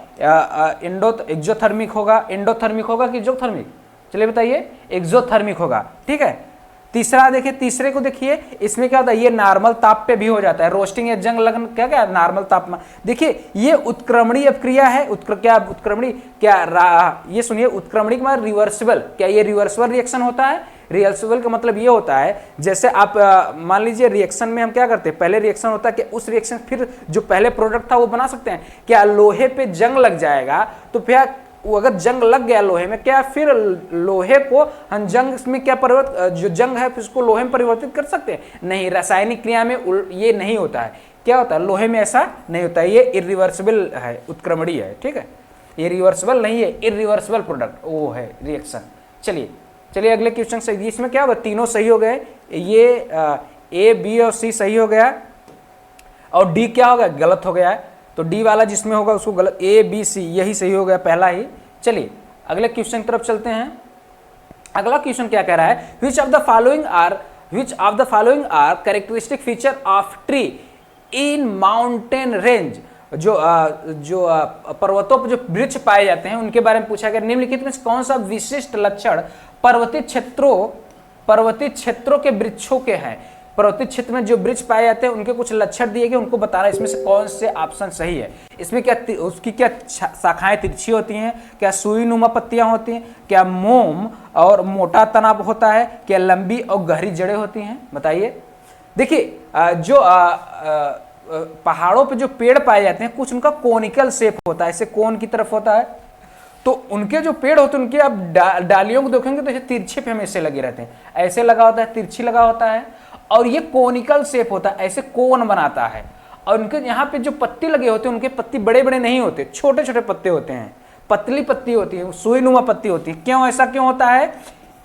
एक्सोथर्मिक होगा, एंडोथर्मिक होगा कि एक्सोथर्मिक? चलिए बताइए, एक्सोथर्मिक होगा। ठीक है। तीसरा देखिए, तीसरे को देखिए, इसमें क्या होता है, ये नॉर्मल ताप पे भी हो जाता है। रोस्टिंग या जंग लगन क्या क्या नॉर्मल तापमान। देखिए ये उत्क्रमणीय अपक्रिया है। उत्क्रमणी क्या ये सुनिए, उत्क्रमणी का मतलब रिवर्सिबल। क्या ये रिवर्सिबल रिएक्शन होता है? रिवर्सिबल का मतलब ये होता है, जैसे आप मान लीजिए रिएक्शन में हम क्या करते हैं, पहले रिएक्शन होता है कि उस रिएक्शन फिर जो पहले प्रोडक्ट था वो बना सकते हैं। क्या लोहे पे जंग लग जाएगा तो फिर वो अगर जंग लग गया लोहे में, क्या फिर लोहे को हम जंग में क्या जो जंग है फिर उसको लोहे में परिवर्तित कर सकते हैं? नहीं। रासायनिक क्रिया में ये नहीं होता है। क्या होता है, लोहे में ऐसा नहीं होता है। ये इरिवर्सिबल है, उत्क्रमणीय है। ठीक है, ये रिवर्सिबल नहीं है, इरिवर्सिबल प्रोडक्ट वो है रिएक्शन। चलिए अगले क्वेश्चन से। इसमें क्या होगा, तीनों सही हो गए। ये ए बी और सी सही हो गया और डी क्या हो गया, गलत हो गया है। तो डी वाला जिसमें होगा उसको गलत, ए बी सी यही सही हो गया, पहला ही। चलिए अगले क्वेश्चन की तरफ चलते हैं। अगला क्वेश्चन क्या कह रहा है, which of the following are characteristic feature of tree in mountain range. जो पर्वतों पर जो वृक्ष पाए जाते हैं उनके बारे में पूछा गया। निम्नलिखित में कौन सा विशिष्ट लक्षण पर्वतीय क्षेत्रों के वृक्षों के हैं? पर्वतीय क्षेत्र में जो वृक्ष पाए जाते हैं उनके कुछ लक्षण दिए गए, उनको बताना इसमें से कौन से ऑप्शन सही है। इसमें क्या उसकी क्या शाखाएं तिरछी होती हैं, क्या सुई नुमा पत्तियां होती हैं, क्या मोम और मोटा तना होता है, क्या लंबी और गहरी जड़ें होती हैं? बताइए। देखिए जो पहाड़ों पे जो पेड़ पाए जाते हैं कुछ उनका कोनिकल शेप होता है, ऐसे कोन की तरफ होता है। तो उनके जो पेड़ होते हैं उनके आप डालियों को देखेंगे तो तिरछे पे हमेशा लगे रहते हैं, ऐसे लगा होता है, तिरछी लगा होता है। और ये कोनिकल शेप होता है, ऐसे कोन बनाता है। और उनके यहाँ पे जो पत्ते लगे होते हैं उनके पत्ती बड़े बड़े नहीं होते, छोटे छोटे पत्ते होते हैं, पतली पत्ती होती है, सुई नुमा पत्ती होती है। क्यों ऐसा क्यों होता है?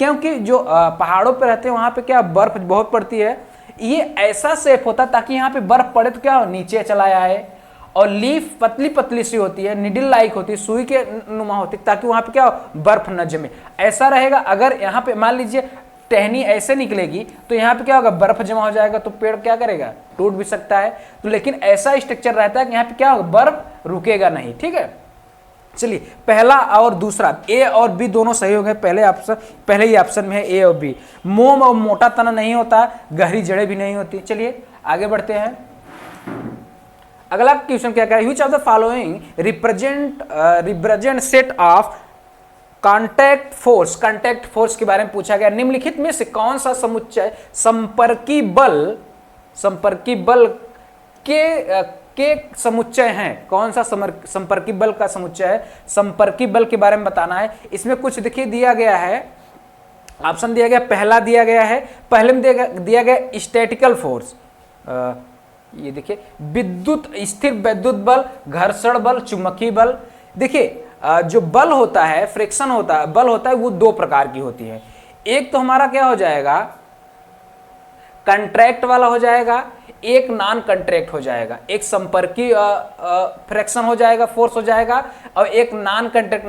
क्योंकि जो पहाड़ों पे रहते हैं वहां पे क्या बर्फ बहुत पड़ती है। ये ऐसा शेप होता है ताकि यहाँ पे बर्फ पड़े तो क्या हो, नीचे चला आए। और लीफ पतली पतली सी होती है, निडल लाइक होती है, सुई के नुमा होती है, ताकि वहां पे क्या हो, बर्फ न जमे। ऐसा रहेगा। अगर यहाँ पे मान लीजिए टहनी ऐसे निकलेगी तो यहाँ पे क्या होगा, बर्फ जमा हो जाएगा, तो पेड़ क्या करेगा, टूट भी सकता है। तो लेकिन ऐसा स्ट्रक्चर रहता है कि यहाँ पे क्या होगा, बर्फ रुकेगा नहीं। ठीक है। चलिए पहला और दूसरा ए और बी दोनों सही हो गए। पहले ही ऑप्शन में है ए और बी। मोम और मोटा तना नहीं होता, गहरी जड़ें भी नहीं होती। चलिए आगे बढ़ते हैं। अगला क्वेश्चन क्या कह रहा है, which of the following represent set of contact force के बारे में पूछा गया। निम्नलिखित में से कौन सा समुच्चय संपर्की बल के समुच्चय हैं? कौन सा संपर्की बल का समुच्चय है? संपर्की बल के बारे में बताना है। इसमें कुछ देखिए दिया गया है, ऑप्शन दिया गया। पहला दिया गया है, पहले में दिया गया स्टैटिकल फोर्स। ये देखिए स्थिर विद्युत बल, घर्षण बल, चुंबकीय बल। देखिए जो बल होता है, फ्रिक्शन होता है, बल होता है, वो दो प्रकार की होती है। एक तो हमारा क्या हो जाएगा, कंट्रैक्ट वाला हो जाएगा, एक नॉन कंट्रैक्ट हो जाएगा। एक संपर्की फ्रिक्शन हो जाएगा, फोर्स हो जाएगा, और एक नॉन कंट्रैक्ट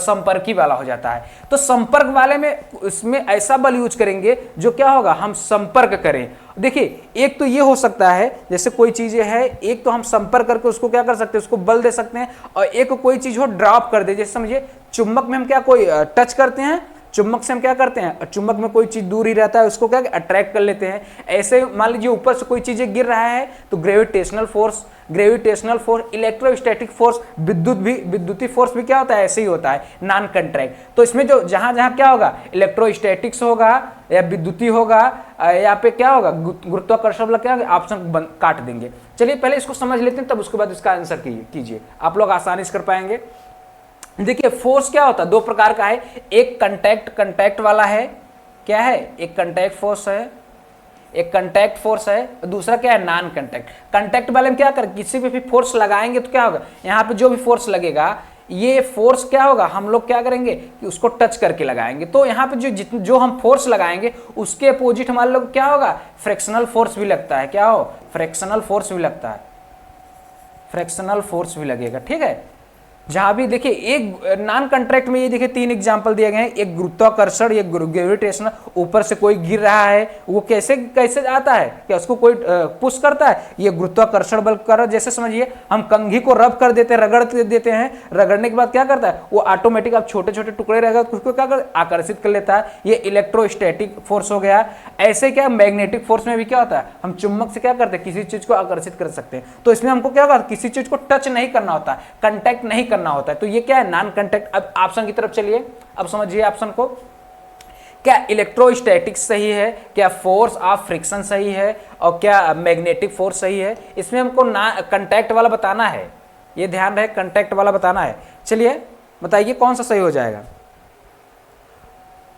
संपर्की वाला हो जाता है। तो संपर्क वाले में इसमें ऐसा बल यूज करेंगे जो क्या होगा, हम संपर्क करें। देखिए एक तो ये हो सकता है, जैसे कोई चीजें है, एक तो हम संपर्क करके उसको क्या कर सकते हैं, उसको बल दे सकते हैं, और एक कोई चीज हो ड्रॉप कर दे, जैसे समझिए चुंबक में हम क्या कोई टच करते हैं, चुंबक से हम क्या करते हैं, चुंबक में कोई चीज दूर ही रहता है उसको क्या अट्रैक्ट कर लेते हैं। ऐसे मान लीजिए ऊपर से कोई चीजें गिर रहा है तो ग्रेविटेशनल फोर्स, इलेक्ट्रोस्टैटिक फोर्स, विद्युतीय फोर्स भी क्या होता है, ऐसे ही होता है, नॉन कंट्रैक्ट। तो इसमें जो जहां जहां क्या होगा, इलेक्ट्रोस्टैटिक्स होगा या विद्युतीय होगा या पे क्या होगा, गुरुत्वाकर्षण वाला क्या होगा, ऑप्शन काट देंगे। चलिए पहले इसको समझ लेते हैं, तब उसके बाद इसका आंसर कीजिए, आप लोग आसानी से कर पाएंगे। देखिए फोर्स क्या होता है, दो प्रकार का है, एक कंटैक्ट वाला है, क्या है, एक कंटैक्ट फोर्स है, एक कंटैक्ट फोर्स है, दूसरा क्या है, नॉन कंटैक्ट। कंटैक्ट वाले में क्या कर, किसी पे भी फोर्स लगाएंगे तो क्या होगा, यहाँ पे जो भी फोर्स लगेगा ये फोर्स क्या होगा, हम लोग क्या करेंगे कि उसको टच करके लगाएंगे। तो यहाँ पे जो हम फोर्स लगाएंगे उसके अपोजिट हमारे लोग क्या होगा, फ्रैक्शनल फोर्स भी लगता है, क्या हो, फ्रैक्शनल फोर्स भी लगता है, फ्रैक्शनल फोर्स भी लगेगा। ठीक है, जहां भी देखिए एक नॉन कंट्रैक्ट में ये देखिए 3 एग्जांपल दिए गए हैं, एक गुरुत्वाकर्षण, एक ग्रेविटेशनल, ऊपर से कोई गिर रहा है वो कैसे कैसे आता है, क्या उसको कोई पुश करता है, ये गुरुत्वाकर्षण बल कर, जैसे समझिए हम कंघी को रब कर देते हैं, रगड़ देते हैं, रगड़ने के बाद क्या करता है वो ऑटोमेटिक, अब छोटे छोटे टुकड़े रहेगा तो उसको क्या कर, आकर्षित कर लेता है, ये इलेक्ट्रोस्टैटिक फोर्स हो गया। ऐसे क्या मैग्नेटिक फोर्स में भी क्या होता है, हम चुंबक से क्या करते हैं, किसी चीज को आकर्षित कर सकते हैं। तो इसमें हमको क्या होगा, किसी चीज को टच नहीं करना होता, कंटैक्ट नहीं करना होता है, तो ये क्या है, नॉन कंटैक्ट। अब ऑप्शन की तरफ चलिए, अब समझिए ऑप्शन को, क्या इलेक्ट्रोस्टैटिक्स सही है, क्या फोर्स ऑफ फ्रिक्शन सही है, और क्या मैग्नेटिक फोर्स सही है। इसमें हमको ना कंटैक्ट वाला बताना है, ये ध्यान रहे, कंटैक्ट वाला बताना है। चलिए बताइए कौन सा सही हो जाएगा।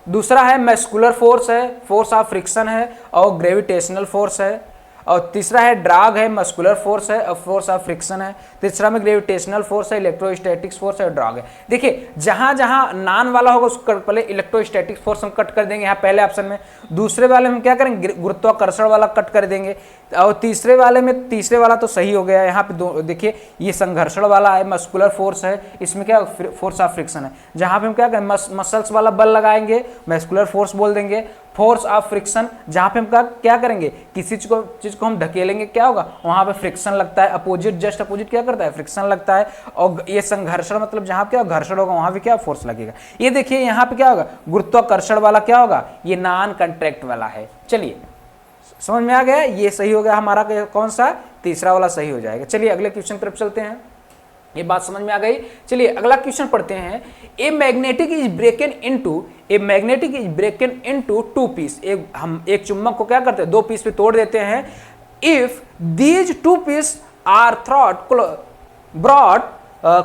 दूसरा है मस्कुलर फोर्स है, फोर्स ऑफ फ्रिक्शन है और ग्रेविटेशनल फोर्स है, और तीसरा है ड्रैग है, मस्कुलर फोर्स है और फोर्स ऑफ फ्रिक्शन है। तीसरा में ग्रेविटेशनल फोर्स है, इलेक्ट्रोस्टैटिक्स फोर्स है और ड्रैग है। देखिए जहां जहां नॉन वाला होगा उसको पहले इलेक्ट्रोस्टैटिक फोर्स हम कट कर देंगे यहाँ पहले ऑप्शन में, दूसरे वाले में क्या करेंगे, गुरुत्वाकर्षण वाला कट कर देंगे, और तीसरे वाले में, तीसरे वाला तो सही हो गया यहाँ पे, दो देखिए ये संघर्षण वाला है, मस्कुलर फोर्स है, इसमें क्या फोर्स ऑफ फ्रिक्शन है, जहां पे हम क्या करें मसल्स वाला बल लगाएंगे मस्कुलर फोर्स बोल देंगे, फोर्स ऑफ फ्रिक्शन जहां पे हम क्या करेंगे, किसी चीज को हम धकेलेंगे क्या होगा, वहां पे फ्रिक्शन लगता है, अपोजिट जस्ट अपोजिट क्या करता है, फ्रिक्शन लगता है। और ये संघर्षण मतलब जहां पे क्या घर्षण होगा वहां पे क्या फोर्स लगेगा। ये देखिए यहाँ पे क्या होगा, गुरुत्वाकर्षण वाला क्या होगा, ये नॉन कंट्रैक्ट वाला है। चलिए समझ में आ गया, ये सही हो गया हमारा, कौन सा, तीसरा वाला सही हो जाएगा। चलिए अगले क्वेश्चन की तरफ चलते हैं, ये बात समझ में आ गई। चलिए अगला क्वेश्चन पढ़ते हैं। A magnetic is broken into two piece. एक चुंबक को क्या करते हैं, दो पीस पे तोड़ देते हैं। If these two piece are brought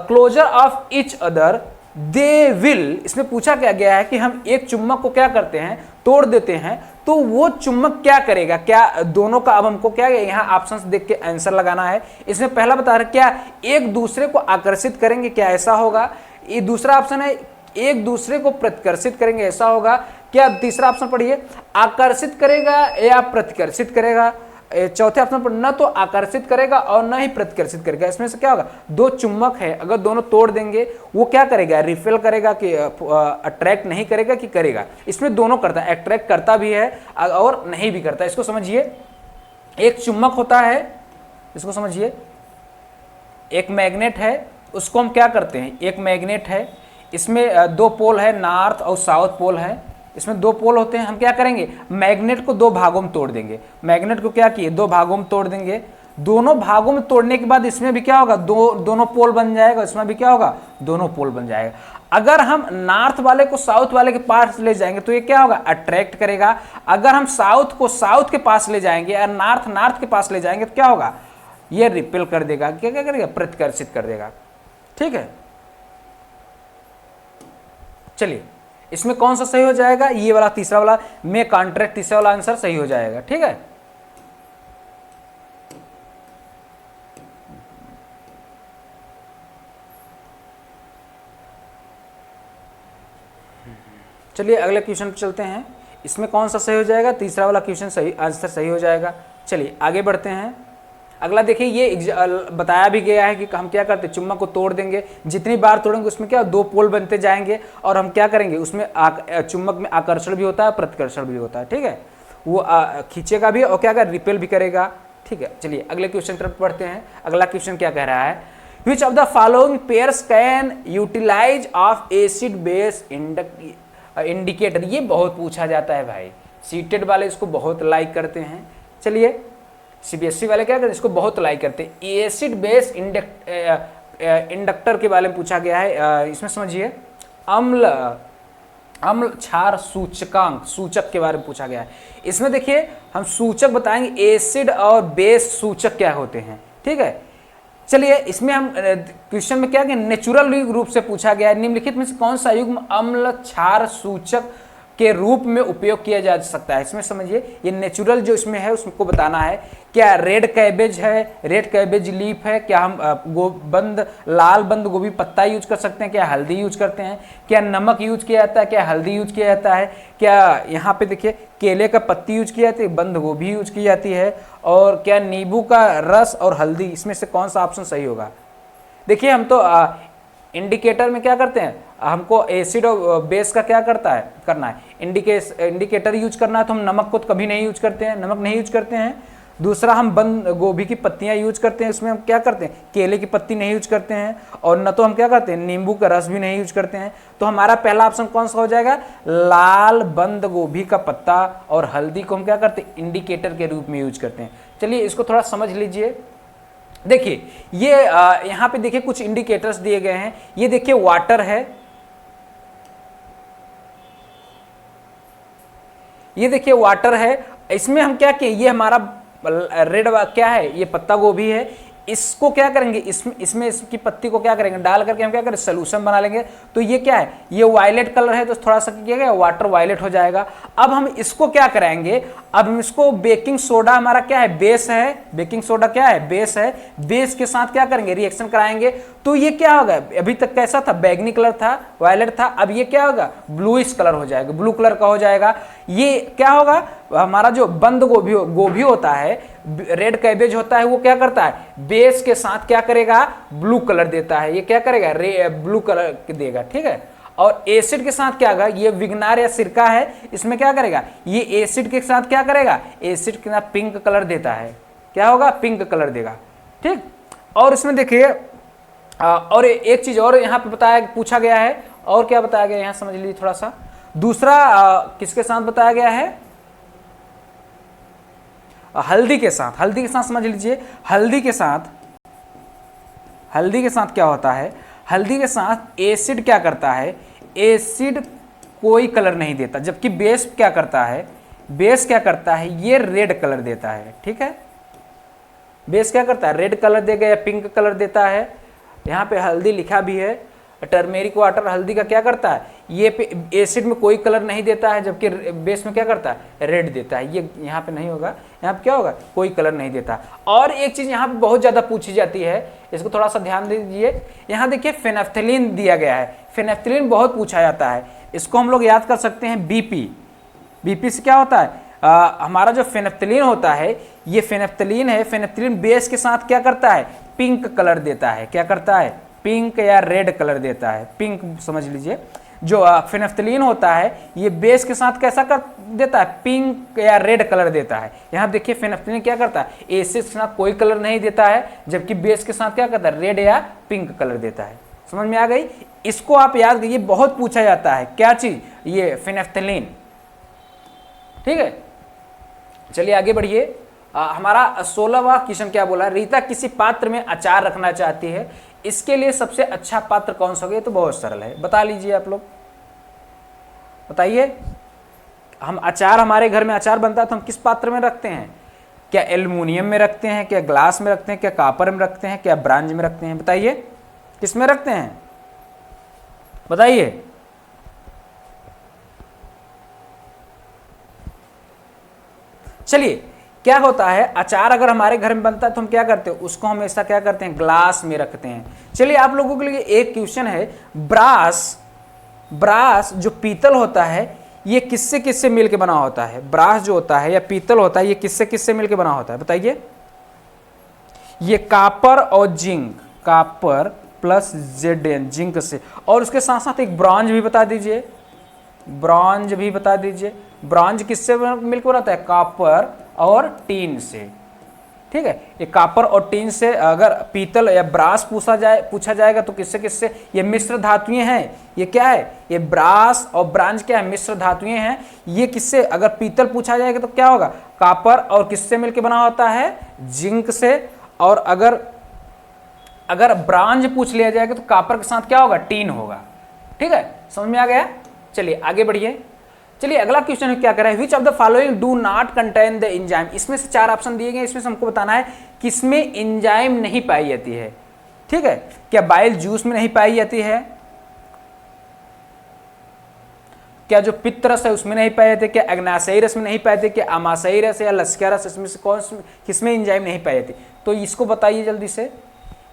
closer of each other they will. इसमें पूछा क्या गया है कि हम एक चुंबक को क्या करते हैं, तोड़ देते हैं, तो वो चुंबक क्या करेगा, क्या दोनों का, अब हमको क्या है यहाँ ऑप्शंस देख के आंसर लगाना है। इसमें पहला बता रहा है क्या एक दूसरे को आकर्षित करेंगे, क्या ऐसा होगा। ये दूसरा ऑप्शन है एक दूसरे को प्रतिकर्षित करेंगे, ऐसा होगा क्या। तीसरा ऑप्शन पढ़िए, आकर्षित करेगा या प्रतिकर्षित करेगा। चौथे ऑप्शन पर न तो आकर्षित करेगा और न ही प्रतिकर्षित करेगा। इसमें से क्या होगा, दो चुंबक है, अगर दोनों तोड़ देंगे वो क्या करेगा, रिपेल करेगा कि अट्रैक्ट नहीं करेगा कि करेगा। इसमें दोनों करता है, अट्रैक्ट करता भी है और नहीं भी करता है। इसको समझिए, एक चुंबक होता है, इसको समझिए, एक मैग्नेट है, उसको हम क्या करते हैं, एक मैग्नेट है, इसमें दो पोल है, नॉर्थ और साउथ पोल है, इसमें दो पोल होते हैं। हम क्या करेंगे, मैग्नेट को दो भागों में तोड़ देंगे। मैग्नेट को क्या किए, दो भागों में तोड़ देंगे। दोनों भागों में तोड़ने के बाद इसमें भी क्या होगा, दोनों पोल बन जाएगा, इसमें भी क्या होगा, दोनों पोल बन जाएगा। अगर हम नॉर्थ वाले को साउथ वाले के पास ले जाएंगे तो ये क्या होगा, अट्रैक्ट करेगा। अगर हम साउथ को साउथ के पास ले जाएंगे और नॉर्थ के पास ले जाएंगे तो क्या होगा, ये रिपेल कर देगा, क्या क्या करेगा, प्रतिकर्षित कर देगा। ठीक है, चलिए इसमें कौन सा सही हो जाएगा, ये वाला, तीसरा वाला में कॉन्ट्रैक्ट, तीसरा वाला आंसर सही हो जाएगा। ठीक है, चलिए अगले क्वेश्चन पे चलते हैं। इसमें कौन सा सही हो जाएगा, तीसरा वाला क्वेश्चन सही, आंसर सही हो जाएगा। चलिए आगे बढ़ते हैं। अगला देखिए, ये बताया भी गया है कि हम क्या करते हैं, चुंबक को तोड़ देंगे, जितनी बार तोड़ेंगे उसमें क्या दो पोल बनते जाएंगे, और हम क्या करेंगे, उसमें चुंबक में आकर्षण भी होता है, प्रतिकर्षण भी होता है। ठीक है, वो खींचेगा भी और क्या कर, रिपेल भी करेगा। ठीक है, चलिए अगले क्वेश्चन तरफ पढ़ते हैं। अगला क्वेश्चन क्या कह रहा है which of the following pairs can utilize of acid base indicator, ये बहुत पूछा जाता है भाई, सीटेड वाले इसको बहुत लाइक करते हैं। चलिए सीबीएसई वाले क्या करते हैं, इसको बहुत लाइक करते हैं। एसिड बेस इंडक्टर के बारे में पूछा गया है। इसमें समझिए अम्ल क्षार सूचकांक, सूचक के बारे में पूछा गया है। इसमें देखिए हम सूचक बताएंगे, एसिड और बेस सूचक क्या होते हैं, ठीक है। चलिए इसमें हम क्वेश्चन में क्या नेचुरल रूप से पूछा गया है, निम्नलिखित में से कौन सा युग्म अम्ल क्षार सूचक के रूप में उपयोग किया जा सकता है। इसमें समझिए ये नेचुरल जो इसमें है उसको बताना है। क्या रेड कैबेज है, रेड कैबेज लीफ है, क्या हम लाल बंद गोभी पत्ता यूज कर सकते हैं, क्या हल्दी यूज करते हैं, क्या नमक यूज किया जाता है, क्या हल्दी यूज किया जाता है, क्या यहाँ पे देखिए केले का पत्ती यूज किया जाती है, बंद गोभी यूज की जाती है, और क्या नींबू का रस और हल्दी, इसमें से कौन सा ऑप्शन सही होगा। देखिए हम तो इंडिकेटर में क्या करते हैं, हमको एसिड और बेस का क्या करना है, इंडिकेटर यूज करना है, तो हम नमक को तो कभी नहीं यूज करते हैं, नमक नहीं यूज करते हैं। दूसरा हम बंद गोभी की पत्तियां यूज करते हैं, इसमें हम क्या करते हैं, केले की पत्ती नहीं यूज करते हैं, और न तो हम क्या करते हैं, नींबू का रस भी नहीं यूज करते हैं। तो हमारा पहला ऑप्शन कौन सा हो जाएगा, लाल बंद गोभी का पत्ता और हल्दी को हम क्या करते हैं, इंडिकेटर के रूप में यूज करते हैं। चलिए इसको थोड़ा समझ लीजिए। देखिए ये यहाँ पे देखिए कुछ इंडिकेटर्स दिए गए हैं। ये देखिए वाटर है, ये देखिए वाटर है, इसमें हम क्या किए, ये हमारा रेड क्या है, ये पत्ता गोभी है, इसको क्या करेंगे, इसमें इसकी पत्ती को क्या करेंगे, डाल करके हम क्या करें, सोल्यूशन बना लेंगे। तो ये क्या है, ये वायलेट कलर है, तो थोड़ा सा क्या गया, वाटर वायलेट हो जाएगा। अब हम इसको क्या कराएंगे, अब हम इसको बेकिंग सोडा, हमारा क्या है, बेस है, बेकिंग सोडा क्या है, बेस है, बेस के साथ क्या करेंगे, रिएक्शन कराएंगे। तो ये क्या होगा, अभी तक कैसा था, बैगनी कलर था, वायलेट था, अब ये क्या होगा, ब्लूइश कलर हो जाएगा, ब्लू कलर का हो जाएगा। ये क्या होगा, हमारा जो बंद गोभी होता है, रेड कैबेज होता है, वो क्या करता है, बेस के साथ क्या करेगा, ब्लू कलर देता है, ये क्या करेगा, ब्लू कलर देगा, ठीक है। और एसिड के साथ क्या होगा, ये विगनार या सिरका है, इसमें क्या करेगा, ये एसिड के साथ क्या करेगा, एसिड के साथ पिंक कलर देता है, क्या होगा, पिंक कलर देगा, ठीक। और इसमें देखिए और एक चीज और यहाँ पे पूछा गया है, और क्या बताया गया यहाँ समझ लीजिए थोड़ा सा। दूसरा किसके साथ बताया गया है, हल्दी के साथ, हल्दी के साथ समझ लीजिए। हल्दी के साथ क्या होता है, हल्दी के साथ एसिड क्या करता है, एसिड कोई कलर नहीं देता, जबकि बेस क्या करता है, बेस क्या करता है, ये रेड कलर देता है, ठीक है। बेस क्या करता है, रेड कलर देगा या पिंक कलर देता है। यहाँ पे हल्दी लिखा भी है, टर्मेरिक वाटर, हल्दी का क्या करता है, ये एसिड में कोई कलर नहीं देता है, जबकि बेस में क्या करता है, रेड देता है। ये यहाँ पे नहीं होगा, यहाँ पे क्या होगा, कोई कलर नहीं देता। और एक चीज यहाँ पे बहुत ज्यादा पूछी जाती है, इसको थोड़ा सा ध्यान दीजिए। यहाँ देखिए फेनेफ्थलीन दिया गया है, फेनेफ्थलीन बहुत पूछा जाता है, इसको हम लोग याद कर सकते हैं बीपी। बीपी से क्या होता है, हमारा जो फेनेफ्थलीन होता है, ये फेनेफ्थलीन है, फेनेफ्थलीन बेस के साथ क्या करता है, पिंक कलर देता है, क्या करता है, पिंक या रेड कलर देता है, पिंक समझ लीजिए। जो फेनेफ्थलीन होता है, ये बेस के साथ कैसा कर देता है, पिंक या रेड कलर देता है। यहाँ देखिए फेनेफ्थलीन क्या करता है, एसिड के साथ कोई कलर नहीं देता है, जबकि बेस के साथ क्या करता है, रेड या पिंक कलर देता है। समझ में आ गई, इसको आप याद करिए, बहुत पूछा जाता है, क्या चीज, ये फेनेफ्थलीन, ठीक है। चलिए आगे बढ़िए। हमारा 16वां क्वेश्चन क्या बोला, रीता किसी पात्र में अचार रखना चाहती है, इसके लिए सबसे अच्छा पात्र कौन सा होगा। तो बहुत सरल है, बता लीजिए आप लोग, बताइए। हम अचार, हमारे घर में अचार बनता है तो हम किस पात्र में रखते हैं, क्या एल्युमिनियम में रखते हैं, क्या ग्लास में रखते हैं, क्या कॉपर में रखते हैं, क्या ब्रांज में रखते हैं, बताइए किस में रखते हैं, बताइए। चलिए क्या होता है, अचार अगर हमारे घर में बनता है तो हम क्या करते हैं, उसको हमेशा क्या करते हैं, ग्लास में रखते हैं। चलिए आप लोगों के लिए एक क्वेश्चन है, ब्रास जो पीतल होता है, ये किससे किससे मिलके बना होता है, ब्रास जो होता है या पीतल होता है, ये किससे किससे मिलके बना होता है, बताइए। ये कॉपर और zinc, copper plus Z zinc से, और उसके साथ साथ एक ब्रॉन्ज भी बता दीजिए, ब्रॉन्ज भी बता दीजिए। ब्रॉन्ज किससे मिलकर बनाता है, कॉपर और टीन से, ठीक है। ये कापर और टीन से, अगर पीतल या ब्रास पूछा जाएगा तो किससे किससे, ये मिश्र धातुएं हैं। ये क्या है, ये ब्रास और ब्रांज क्या है, मिश्र धातुएं हैं। ये किससे, अगर पीतल पूछा जाएगा तो क्या होगा, कापर और किससे मिलकर बना होता है, जिंक से। और अगर ब्रांज पूछ लिया जाएगा तो कापर के साथ क्या होगा, टीन होगा। ठीक है, समझ में आ गया। चलिए आगे बढ़िए। चलिए अगला क्वेश्चन क्या कर रहा है, which of the following do not contain the enzyme. इसमें से 4 ऑप्शन दिए गए, इसमें से हमको बताना है किसमें एंजाइम नहीं पाई जाती है। ठीक है, क्या बाइल जूस में नहीं पाई जाती है, क्या जो पित्त रस है उसमें नहीं पाए जाते, क्या अग्नाशयी रस में नहीं पाए जाते, क्या आमाशयी रस या लसिका रस, इसमें से किसमें एंजाइम नहीं पाई जाती। तो इसको बताइए जल्दी से।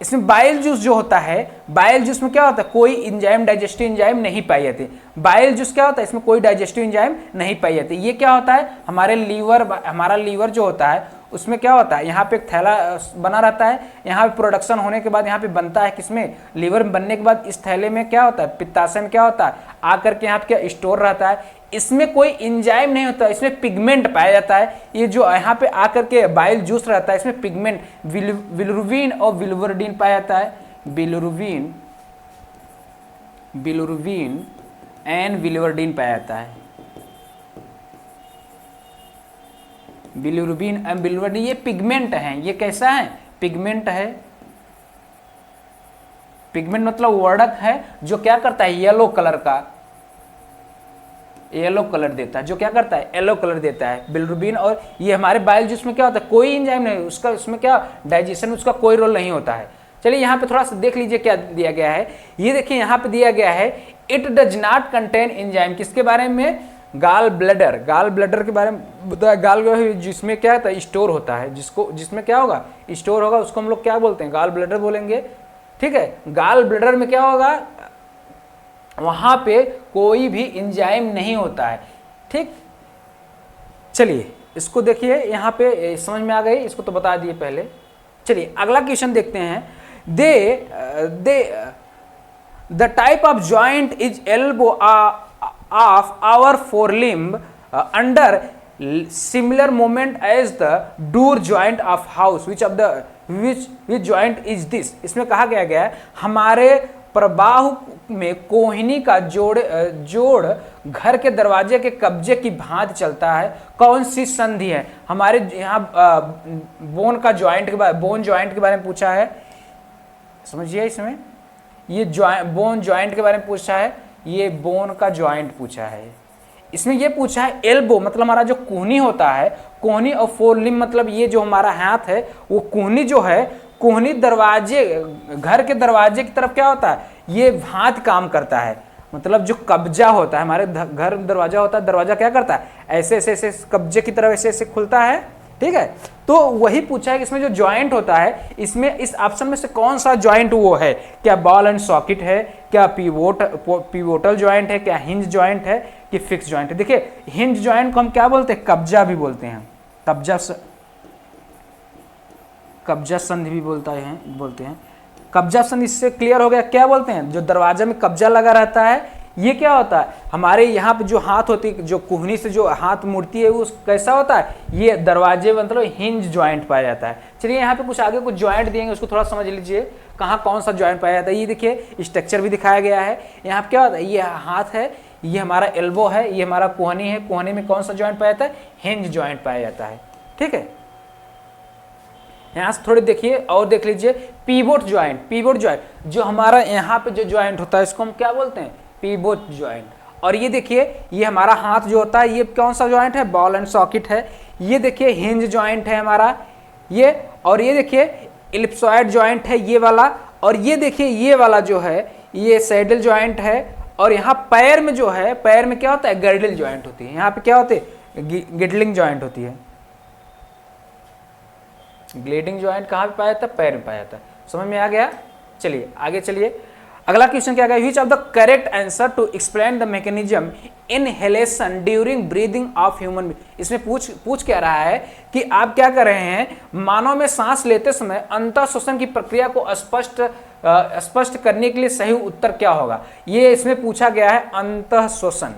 इसमें बाइल जूस जो होता है, बाइल जूस में क्या होता है, कोई एंजाइम, डाइजेस्टिव एंजाइम नहीं पाई जाती। बाइल जूस क्या होता है, इसमें कोई डाइजेस्टिव एंजाइम नहीं पाई जाती। ये क्या होता है, हमारा लीवर जो होता है उसमें क्या होता है, यहाँ पे एक थैला बना रहता है, यहाँ पे प्रोडक्शन होने के बाद यहाँ पे बनता है, किसमें, लीवर में बनने के बाद इस थैले में क्या होता है, पित्ताशय में क्या होता है, आकर के यहाँ पे क्या स्टोर रहता है। इसमें कोई एंजाइम नहीं होता, इसमें पिगमेंट पाया जाता है। ये जो यहाँ पे आकर के बाइल जूस रहता है, इसमें पिगमेंट बिलिरुबिन और बिलिवर्डिन पाया जाता है। बिलिरुबिन एंड बिलिवर्डिन पाया जाता है। बिलिरुबिन एंड बिलिवर्डिन ये पिगमेंट हैं। ये कैसा है, पिगमेंट है। पिगमेंट मतलब वर्णक है जो क्या करता है, येलो कलर का, येलो कलर देता है, जो क्या करता है, येलो कलर देता है बिलिरुबिन। और ये हमारे बाइल जूस में क्या होता है, कोई एंजाइम नहीं, उसका उसमें क्या डाइजेशन, उसका कोई रोल नहीं होता है। चलिए यहाँ पे थोड़ा सा देख लीजिए क्या दिया गया है। ये देखिए यहाँ पे दिया गया है, it does not contain enzyme. किसके बारे में, गाल ब्लैडर के बारे में बताया। गाल जिसमें क्या होता है, स्टोर होता है, जिसमें क्या होगा, स्टोर होगा, उसको हम लोग क्या बोलते हैं, गाल ब्लैडर बोलेंगे। ठीक है, गाल ब्लैडर में क्या होगा, वहां पे कोई भी एंजाइम नहीं होता है। ठीक, चलिए इसको देखिए, यहाँ पे समझ में आ गई, इसको तो बता दिए पहले। चलिए अगला क्वेश्चन देखते हैं। The type of joint is elbow of our forelimb under similar moment as the door joint of house, which joint is this. इसमें कहा गया है हमारे प्रबाहु में कोहिनी का जोड़ घर के दरवाजे के कब्जे की भांति चलता है। कौन सी संधि है, हमारे यहाँ बोन जॉइंट के बारे में पूछा है। समझिए, इसमें ये बोन जॉइंट के बारे में पूछा है, ये बोन का जॉइंट पूछा है। इसमें ये पूछा है एल्बो मतलब हमारा जो कोहनी होता है, कोहनी, और फोरलिम्ब मतलब ये जो हमारा हाथ है, वो कोहनी जो है, कोहनी दरवाजे, घर के दरवाजे की तरफ क्या होता है, ये हाथ काम करता है। मतलब जो कब्जा होता है, हमारे घर दरवाजा होता है, दरवाजा क्या करता है, ऐसे ऐसे ऐसे कब्जे की तरफ ऐसे ऐसे खुलता है। ठीक है, तो वही पूछा है कि इसमें जो जॉइंट होता है, इसमें इस ऑप्शन में से कौन सा जॉइंट वो है, क्या बॉल एंड सॉकेट है, क्या पिवोटल जॉइंट है, क्या हिंज जॉइंट है, कि फिक्स जॉइंट है। देखिए हिंज जॉइंट को हम क्या बोलते हैं, कब्जा भी बोलते हैं, कब्जा संधि भी बोलते हैं। कब्जा संधि, इससे क्लियर हो गया क्या बोलते हैं, जो दरवाजा में कब्जा लगा रहता है, ये क्या होता है, हमारे यहाँ पे जो हाथ होती है, जो कोहनी से जो हाथ मुड़ती है, वो कैसा होता है, ये दरवाजे मतलब हिंज जॉइंट पाया जाता है। चलिए यहाँ पे कुछ आगे कुछ जॉइंट दिएंगे, उसको थोड़ा समझ लीजिए, कहाँ कौन सा जॉइंट पाया जाता है। ये देखिए स्ट्रक्चर भी दिखाया गया है। यहाँ पे क्या होता है, ये हाथ है, ये हमारा एल्बो है, ये हमारा कोहनी है, कोहनी में कौन सा जॉइंट पाया जाता है, हिंज जॉइंट पाया जाता है। ठीक है, यहाँ से थोड़ी देखिए और देख लीजिए, पीवोट जॉइंट जो हमारा यहाँ पे जो जॉइंट होता है, इसको हम क्या बोलते हैं, पीवोट जॉइंट। और ये देखिए, ये हमारा हाथ जो होता है, ये कौन सा जॉइंट है, बॉल एंड सॉकेट है। ये देखिए हिंज जॉइंट है हमारा ये, और ये देखिए इलिप्सॉइड जॉइंट है ये वाला, और ये देखिए ये वाला जो है, ये सैडल जॉइंट है। और यहाँ पैर में जो है, पैर में क्या होता है, गर्डल जॉइंट होती है। यहाँ पे क्या होते है, गिडलिंग जॉइंट होती है। ग्लेडिंग जॉइंट कहाँ पे पाया जाता है, पैर में पाया जाता है। समझ में आ गया। चलिए आगे चलिए, अगला क्वेश्चन क्या है, which of the correct answer to explain the mechanism inhalation during breathing of human being. इसमें पूछ क्या रहा है कि आप क्या कर रहे हैं, मानव में सांस लेते समय अंतः श्वसन की प्रक्रिया को स्पष्ट करने के लिए सही उत्तर क्या होगा। ये इसमें पूछा गया है अंतः श्वसन।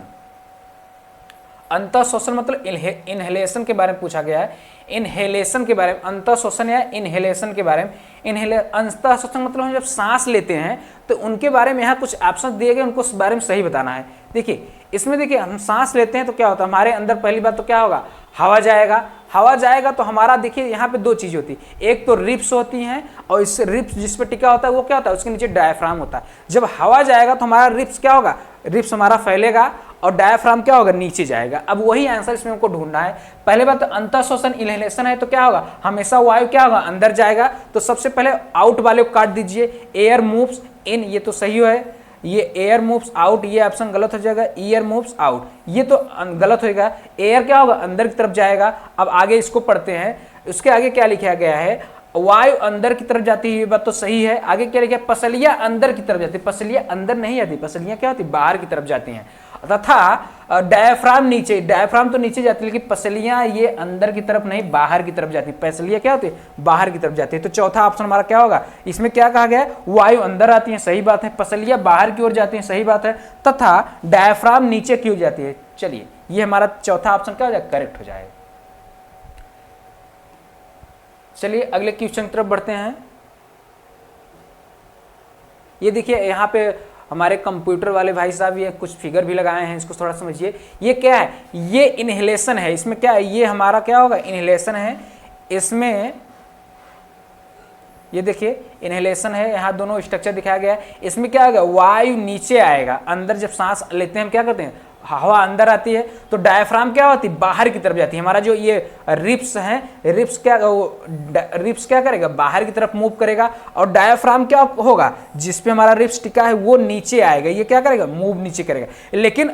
अंतः शोषण मतलब इनहेलेशन के बारे में पूछा गया है, इनहेलेशन के बारे में, अंतः शोषण या इनहेलेशन के बारे में। अंतः शोषण मतलब हम जब सांस लेते हैं तो उनके बारे में यहाँ कुछ ऑप्शन दिए गए, उनको उस बारे में सही बताना है। देखिए इसमें देखिए हम सांस लेते हैं तो क्या होता है, हमारे अंदर पहली बात तो क्या होगा, हवा जाएगा। हवा जाएगा तो हमारा देखिए यहाँ पे दो चीज होती है, एक तो रिप्स होती हैं और इस रिप्स जिस पे टिका होता है वो क्या होता है, उसके नीचे डायफ्राम होता है। जब हवा जाएगा तो हमारा रिप्स क्या होगा, रिप्स हमारा फैलेगा और डायफ्राम क्या होगा, नीचे जाएगा। अब वही आंसर इसमें हमको ढूंढना है। पहले बात तो अंतः शोषण इनहेलेशन है तो क्या होगा, हमेशा वायु क्या होगा, अंदर जाएगा। तो सबसे पहले आउट वाले को काट दीजिए, एयर मूव्स इन, ये तो सही है। ये एयर मूव्स आउट, ये ऑप्शन गलत हो जाएगा, ईयर मूव्स आउट, ये तो गलत होगा। एयर क्या होगा, अंदर की तरफ जाएगा। अब आगे इसको पढ़ते हैं, उसके आगे क्या लिखा गया है, वायु अंदर की तरफ जाती है, ये बात तो सही है। आगे क्या लिखा है, पसलियां अंदर की तरफ जाती है, पसलियां अंदर नहीं जाती, पसलियां क्या होती, बाहर की तरफ जाती हैं। तथा डायफ्राम नीचे, डायफ्राम तो नीचे जाती है लेकिन पसलियां ये अंदर की तरफ नहीं बाहर की तरफ जाती है, पसलियां क्या होती है, बाहर की तरफ जाती है। तो चौथा ऑप्शन हमारा क्या होगा, इसमें क्या कहा गया है, वायु अंदर आती है, सही बात है। पसलियां बाहर की ओर जाती है, सही बात है। तथा डायफ्राम नीचे की ओर जाती है। चलिए ये हमारा चौथा ऑप्शन क्या हो जाएगा, करेक्ट हो जाएगा। चलिए अगले क्वेश्चन की तरफ बढ़ते हैं। ये देखिए यहाँ पे हमारे कंप्यूटर वाले भाई साहब ये कुछ फिगर भी लगाए हैं, इसको थोड़ा समझिए। ये क्या है, ये इनहेलेशन है। इसमें क्या है, ये हमारा क्या होगा, इनहेलेशन है। इसमें ये देखिए इनहेलेशन है, यहाँ दोनों स्ट्रक्चर दिखाया गया है। इसमें क्या होगा, वायु नीचे आएगा, अंदर जब सांस लेते हैं हम क्या करते हैं, हवा अंदर आती है तो डायफ्राम क्या होती है, बाहर की तरफ जाती है। हमारा जो ये रिप्स है, रिप्स क्या करेगा, बाहर की तरफ मूव करेगा। और डायफ्राम क्या होगा, जिस पे हमारा रिप्स टिका है वो नीचे आएगा, ये क्या करेगा, मूव नीचे करेगा। लेकिन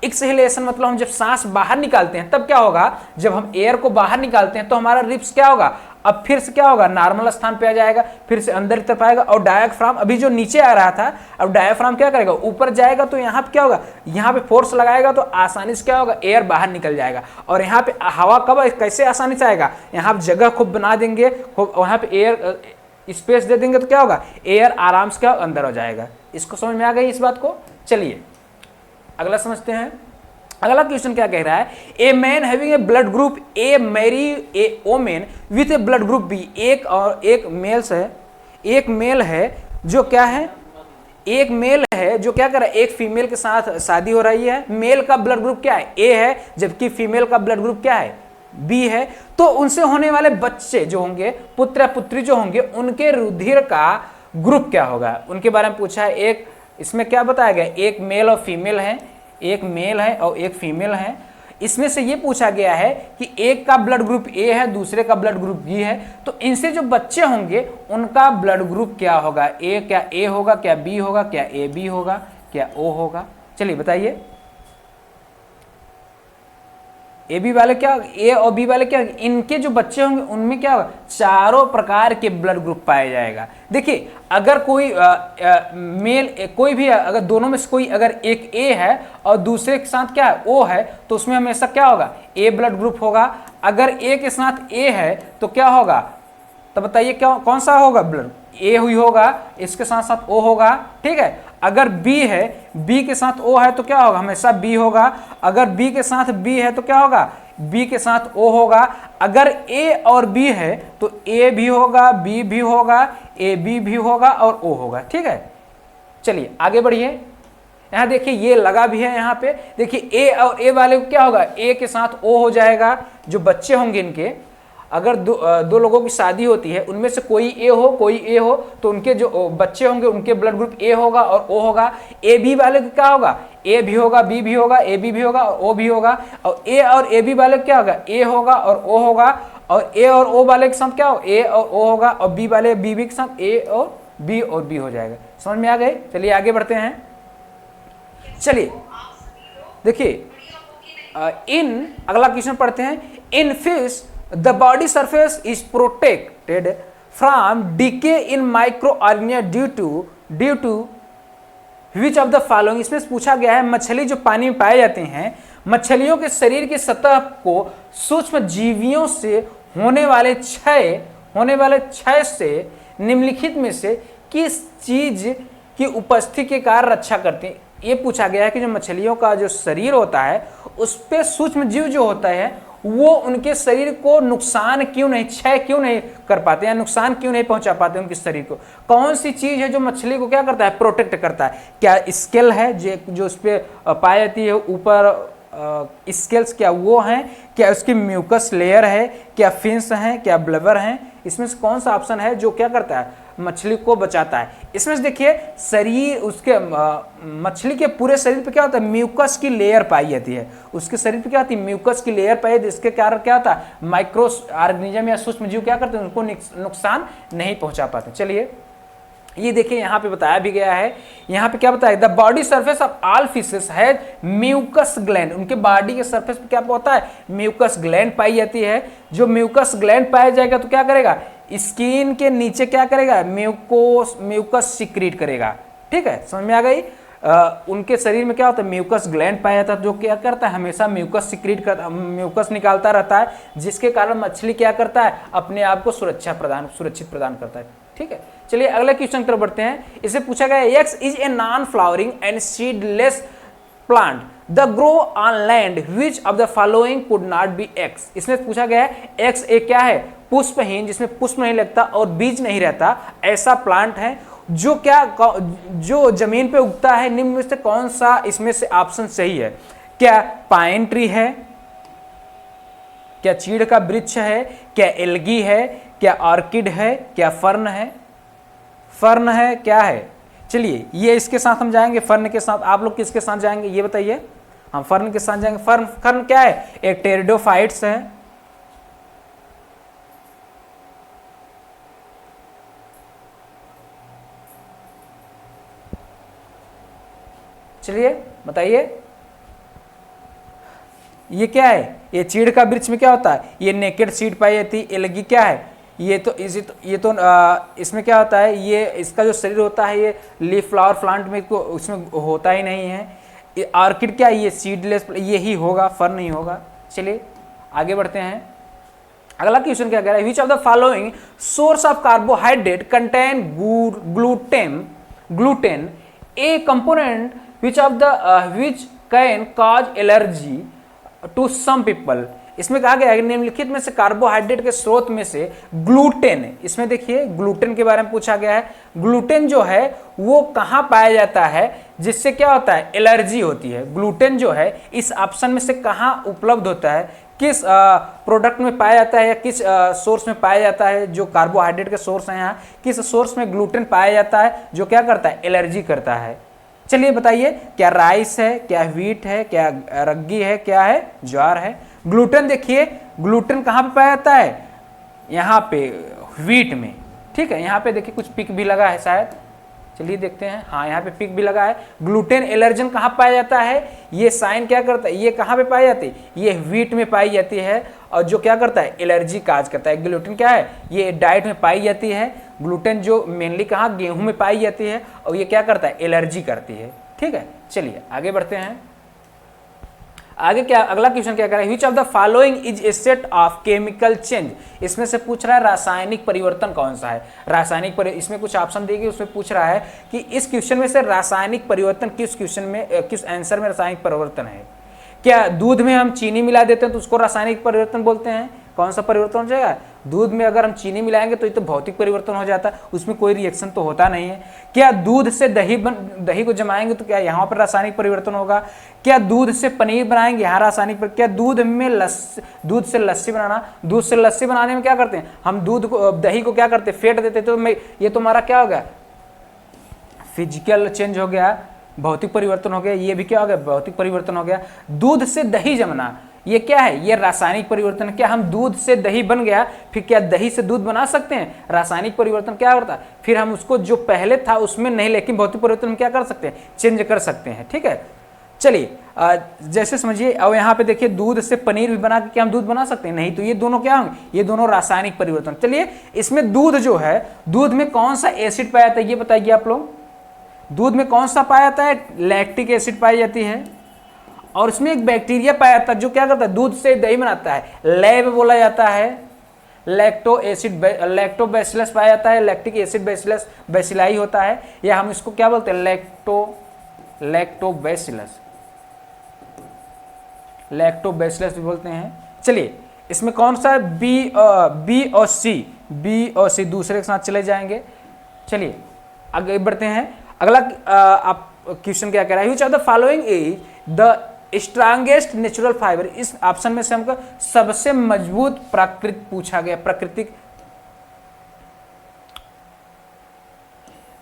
एक्सहेलेशन मतलब हम जब सांस बाहर निकालते हैं तब क्या होगा, जब हम एयर को बाहर निकालते हैं तो हमारा रिप्स क्या होगा, अब फिर से क्या होगा, नॉर्मल स्थान पे आ जाएगा, फिर से अंदर की तरफ आएगा। और डायफ्राम अभी जो नीचे आ रहा था, अब डायफ्राम क्या करेगा, ऊपर जाएगा। तो यहाँ पे क्या होगा, यहाँ पे फोर्स लगाएगा तो आसानी से क्या होगा, एयर बाहर निकल जाएगा। और यहाँ पे हवा कब कैसे आसानी से आएगा, यहाँ पे जगह खूब बना देंगे, वहाँ पे एयर स्पेस दे देंगे तो क्या होगा, एयर आराम से क्या अंदर हो जाएगा। इसको समझ में आ गई इस बात को। चलिए अगला समझते हैं। अगला क्वेश्चन क्या कह रहा है, a man having a blood group A marry a women with a blood group B. एक मेल है जो क्या है, एक मेल है जो क्या कर रहा है, एक फीमेल के साथ शादी हो रही है। मेल का ब्लड ग्रुप क्या है, ए है, जबकि फीमेल का ब्लड ग्रुप क्या है, बी है। तो उनसे होने वाले बच्चे जो होंगे, पुत्र या पुत्री जो होंगे, उनके रुधिर का ग्रुप क्या होगा, उनके बारे में पूछा है। एक इसमें क्या बताया गया, एक मेल और फीमेल है, एक मेल है और एक फीमेल है। इसमें से ये पूछा गया है कि एक का ब्लड ग्रुप ए है, दूसरे का ब्लड ग्रुप बी है। तो इनसे जो बच्चे होंगे उनका ब्लड ग्रुप क्या होगा, ए क्या ए होगा, क्या बी होगा, क्या ए बी होगा, क्या ओ होगा। चलिए बताइए, ए बी वाले क्या, ए और बी वाले क्या, इनके जो बच्चे होंगे उनमें क्या होगा, चारों प्रकार के ब्लड ग्रुप पाया जाएगा। देखिए अगर कोई मेल कोई भी, अगर दोनों में से कोई अगर एक ए है और दूसरे के साथ क्या है, ओ है, तो उसमें हमेशा क्या होगा, ए ब्लड ग्रुप होगा। अगर ए के साथ ए है तो क्या होगा, तो बताइए क्या कौन सा होगा ब्लड, ए हुई होगा, इसके साथ साथ ओ होगा, ठीक है। अगर बी है, बी के साथ ओ है तो क्या होगा, हमेशा बी होगा। अगर बी के साथ बी है तो क्या होगा, बी के साथ ओ होगा। अगर ए और बी है तो ए भी होगा, बी भी होगा, ए बी भी होगा और ओ होगा, ठीक है। चलिए आगे बढ़िए। यहाँ देखिए ये लगा भी है, यहाँ पे देखिए ए और ए वाले को क्या होगा, ए के साथ ओ हो जाएगा। जो बच्चे होंगे इनके, अगर दो लोगों की शादी होती है, उनमें से कोई ए हो कोई ए हो, तो उनके जो बच्चे होंगे उनके ब्लड ग्रुप ए होगा और ओ होगा। ए बी वाले का क्या होगा, ए भी होगा, बी भी होगा, ए बी भी होगा और ओ भी होगा। और ए और ए बी वाले क्या होगा, ए होगा और ओ होगा। और ए और ओ वाले के साथ क्या हो, ए और ओ होगा। और बी वाले बी के साथ ए और बी हो जाएगा। समझ में आ गए। चलिए आगे बढ़ते हैं। चलिए देखिए अगला क्वेश्चन पढ़ते हैं। In fish the body surface is protected from decay in microorganisms due to which of the following। इसमें पूछा गया है, मछली जो पानी में पाए जाते हैं, मछलियों के शरीर की सतह को सूक्ष्म जीवियों से होने वाले क्षय से निम्नलिखित में से किस चीज की उपस्थिति के कारण रक्षा करते हैं। ये पूछा गया है कि जो मछलियों का जो शरीर होता है उस पे सूक्ष्म जीव जो होता है वो उनके शरीर को नुकसान क्यों नहीं, क्षय क्यों नहीं कर पाते हैं, नुकसान क्यों नहीं पहुंचा पाते उनके शरीर को। कौन सी चीज है जो मछली को क्या करता है, प्रोटेक्ट करता है। क्या स्केल है जो उस पर पाई जाती है ऊपर, स्केल्स क्या वो हैं, क्या उसकी म्यूकस लेयर है, क्या फिन्स हैं, क्या ब्लबर हैं, इसमें से कौन सा ऑप्शन है जो क्या करता है, मछली को बचाता है। इसमें से देखिए शरीर उसके मछली के पूरे शरीर पे क्या होता है, म्यूकस की लेयर पाई जाती है। उसके शरीर पे क्या होती है, म्यूकस की लेयर पाई जाती है, जिसके कारण क्या होता है, माइक्रो ऑर्गेनिज्म या सूक्ष्म जीव क्या करते हैं, उनको नुकसान नहीं पहुंचा पाते। चलिए ये देखिए यहाँ पे बताया भी गया है, यहाँ पे क्या बताया, the body surface of all fishes है म्यूकस ग्लैंड। उनके बॉडी के सर्फेस पे क्या होता है, म्यूकस ग्लैंड पाई जाती है। जो म्यूकस ग्लैंड पाया जाएगा तो क्या करेगा, स्किन के नीचे क्या करेगा, म्यूकस सिक्रीट करेगा। ठीक है, समझ में आ गई। उनके शरीर में क्या होता है, म्यूकस ग्लैंड पाया जाता है जो क्या करता है, हमेशा म्यूकस सिक्रीट करता, म्यूकस निकालता रहता है, जिसके कारण मछली क्या करता है, अपने आप को सुरक्षित प्रदान करता है। ठीक है, चलिए अगले क्वेश्चन की तरफ बढ़ते हैं। इसे पूछा गया x is a non flowering and seedless plant the grow on land which of the following could not be x. इसमें पूछा गया है एक्स एक क्या है, पुष्पहीन, जिसमें पुष्प नहीं लगता और बीज नहीं रहता, ऐसा प्लांट है जो जो जमीन पे उगता है। निम्न में से कौन सा इसमें से ऑप्शन सही है। क्या पाइन ट्री है, क्या चीड़ का वृक्ष है, क्या एल्गी है, क्या ऑर्किड है, क्या फर्न है। फर्न है, क्या है, चलिए ये इसके साथ हम जाएंगे, फर्न के साथ। आप लोग किसके साथ जाएंगे ये बताइए। हम फर्न के साथ जाएंगे। फर्न क्या है, एक टेरिडोफाइट्स है। चलिए बताइए ये क्या है, ये चीड़ का वृक्ष में क्या होता है, ये नेकेड सीड पाई जाती है। एल्गी क्या है, ये तो इसमें क्या होता है, ये इसका जो शरीर होता है ये लीफ फ्लावर प्लांट में को उसमें होता ही नहीं है। ऑर्किड क्या है, ये सीडलेस, ये ही होगा, फर नहीं होगा। चलिए आगे बढ़ते हैं। अगला क्वेश्चन क्या कह रहा है, which of the following source of carbohydrate contain gluten a component which can cause allergy to some people. इसमें कहा गया है निम्नलिखित में से कार्बोहाइड्रेट के स्रोत में से ग्लूटेन, इसमें देखिए ग्लूटेन के बारे में पूछा गया है। ग्लूटेन जो है वो कहां पाया जाता है जिससे क्या होता है, एलर्जी होती है। ग्लूटेन जो है इस ऑप्शन में से कहां उपलब्ध होता है, किस प्रोडक्ट में पाया जाता है या किस सोर्स में पाया जाता है। जो कार्बोहाइड्रेट के सोर्स हैं यहाँ, किस सोर्स में ग्लूटेन पाया जाता है जो क्या करता है, एलर्जी करता है। चलिए बताइए, क्या राइस है, क्या व्हीट है, क्या रग्गी है, क्या है, ज्वार है। ग्लूटेन देखिए, ग्लूटेन कहाँ पे पाया जाता है, यहाँ पे व्हीट में। ठीक है, यहाँ पे देखिए कुछ पिक भी लगा है शायद, चलिए देखते हैं। हाँ, यहाँ पे पिक भी लगा है। ग्लूटेन एलर्जन कहाँ पाया जाता है, ये साइन क्या करता है, ये कहाँ पे पाई जाती है, ये व्हीट में पाई जाती है और जो क्या करता है, एलर्जी काज करता है। ग्लूटेन क्या है, ये डाइट में पाई जाती है। ग्लूटेन जो मेनली कहाँ, गेहूं में पाई जाती है और ये क्या करता है, एलर्जी करती है। ठीक है, चलिए आगे बढ़ते हैं। आगे क्या, अगला क्वेश्चन क्या कर रहा है, which of the following is a set of chemical change. इसमें से पूछ रहा है रासायनिक परिवर्तन कौन सा है। रासायनिक इसमें कुछ ऑप्शन देगी, उसमें पूछ रहा है कि इस क्वेश्चन में से रासायनिक परिवर्तन किस क्वेश्चन में, किस आंसर में रासायनिक परिवर्तन है। क्या दूध में हम चीनी मिला देते हैं तो उसको रासायनिक परिवर्तन बोलते हैं। कौन सा परिवर्तन हो जाएगा, दूध में अगर हम चीनी मिलाएंगे तो ये तो भौतिक परिवर्तन हो जाता है, उसमें कोई रिएक्शन तो होता नहीं है। क्या दूध से दही को जमाएंगे तो क्या यहाँ पर रासायनिक परिवर्तन होगा। क्या दूध से पनीर बनाएंगे, यहाँ रासायनिक पर। क्या दूध से लस्सी बनाना, दूध से लस्सी बनाने में क्या करते हैं हम, दही को क्या करते हैं, फेंट देते। तो ये तो हमारा क्या हो गया, फिजिकल चेंज हो गया, भौतिक परिवर्तन हो गया। ये भी क्या हो गया, भौतिक परिवर्तन हो गया। दूध से दही जमना, ये क्या है, ये रासायनिक परिवर्तन। क्या हम दूध से दही बन गया, फिर क्या दही से दूध बना सकते हैं। रासायनिक परिवर्तन क्या होता है, फिर हम उसको जो पहले था उसमें नहीं, लेकिन भौतिक परिवर्तन हम क्या कर सकते हैं, चेंज कर सकते हैं। ठीक है, चलिए जैसे समझिए। अब यहाँ पे देखिए, दूध से पनीर भी बना के क्या हम दूध बना सकते हैं, नहीं। तो ये दोनों क्या होंगे, ये दोनों रासायनिक परिवर्तन। चलिए इसमें दूध जो है, दूध में कौन सा एसिड पाया जाता है ये बताइए आप लोग। दूध में कौन सा पाया जाता है, लैक्टिक एसिड पाई जाती है। और इसमें एक बैक्टीरिया पाया जाता है जो क्या करता है, दूध से दही बनाता है, लैब बोला जाता है। लैक्टोबैसिलस पाया जाता है, लैक्टिक एसिड बैसिलाई होता है, या हम इसको क्या बोलते हैं, लैक्टोबैसिलस। लैक्टोबैसिलस भी बोलते हैं। चलिए इसमें कौन सा है, बी और सी दूसरे के साथ चले जाएंगे। चलिए आगे बढ़ते हैं। अगला आप क्वेश्चन क्या कह रहा है, which of the following is the strongest natural fibre. इस ऑप्शन में से हमको सबसे मजबूत प्राकृतिक पूछा गया, प्राकृतिक।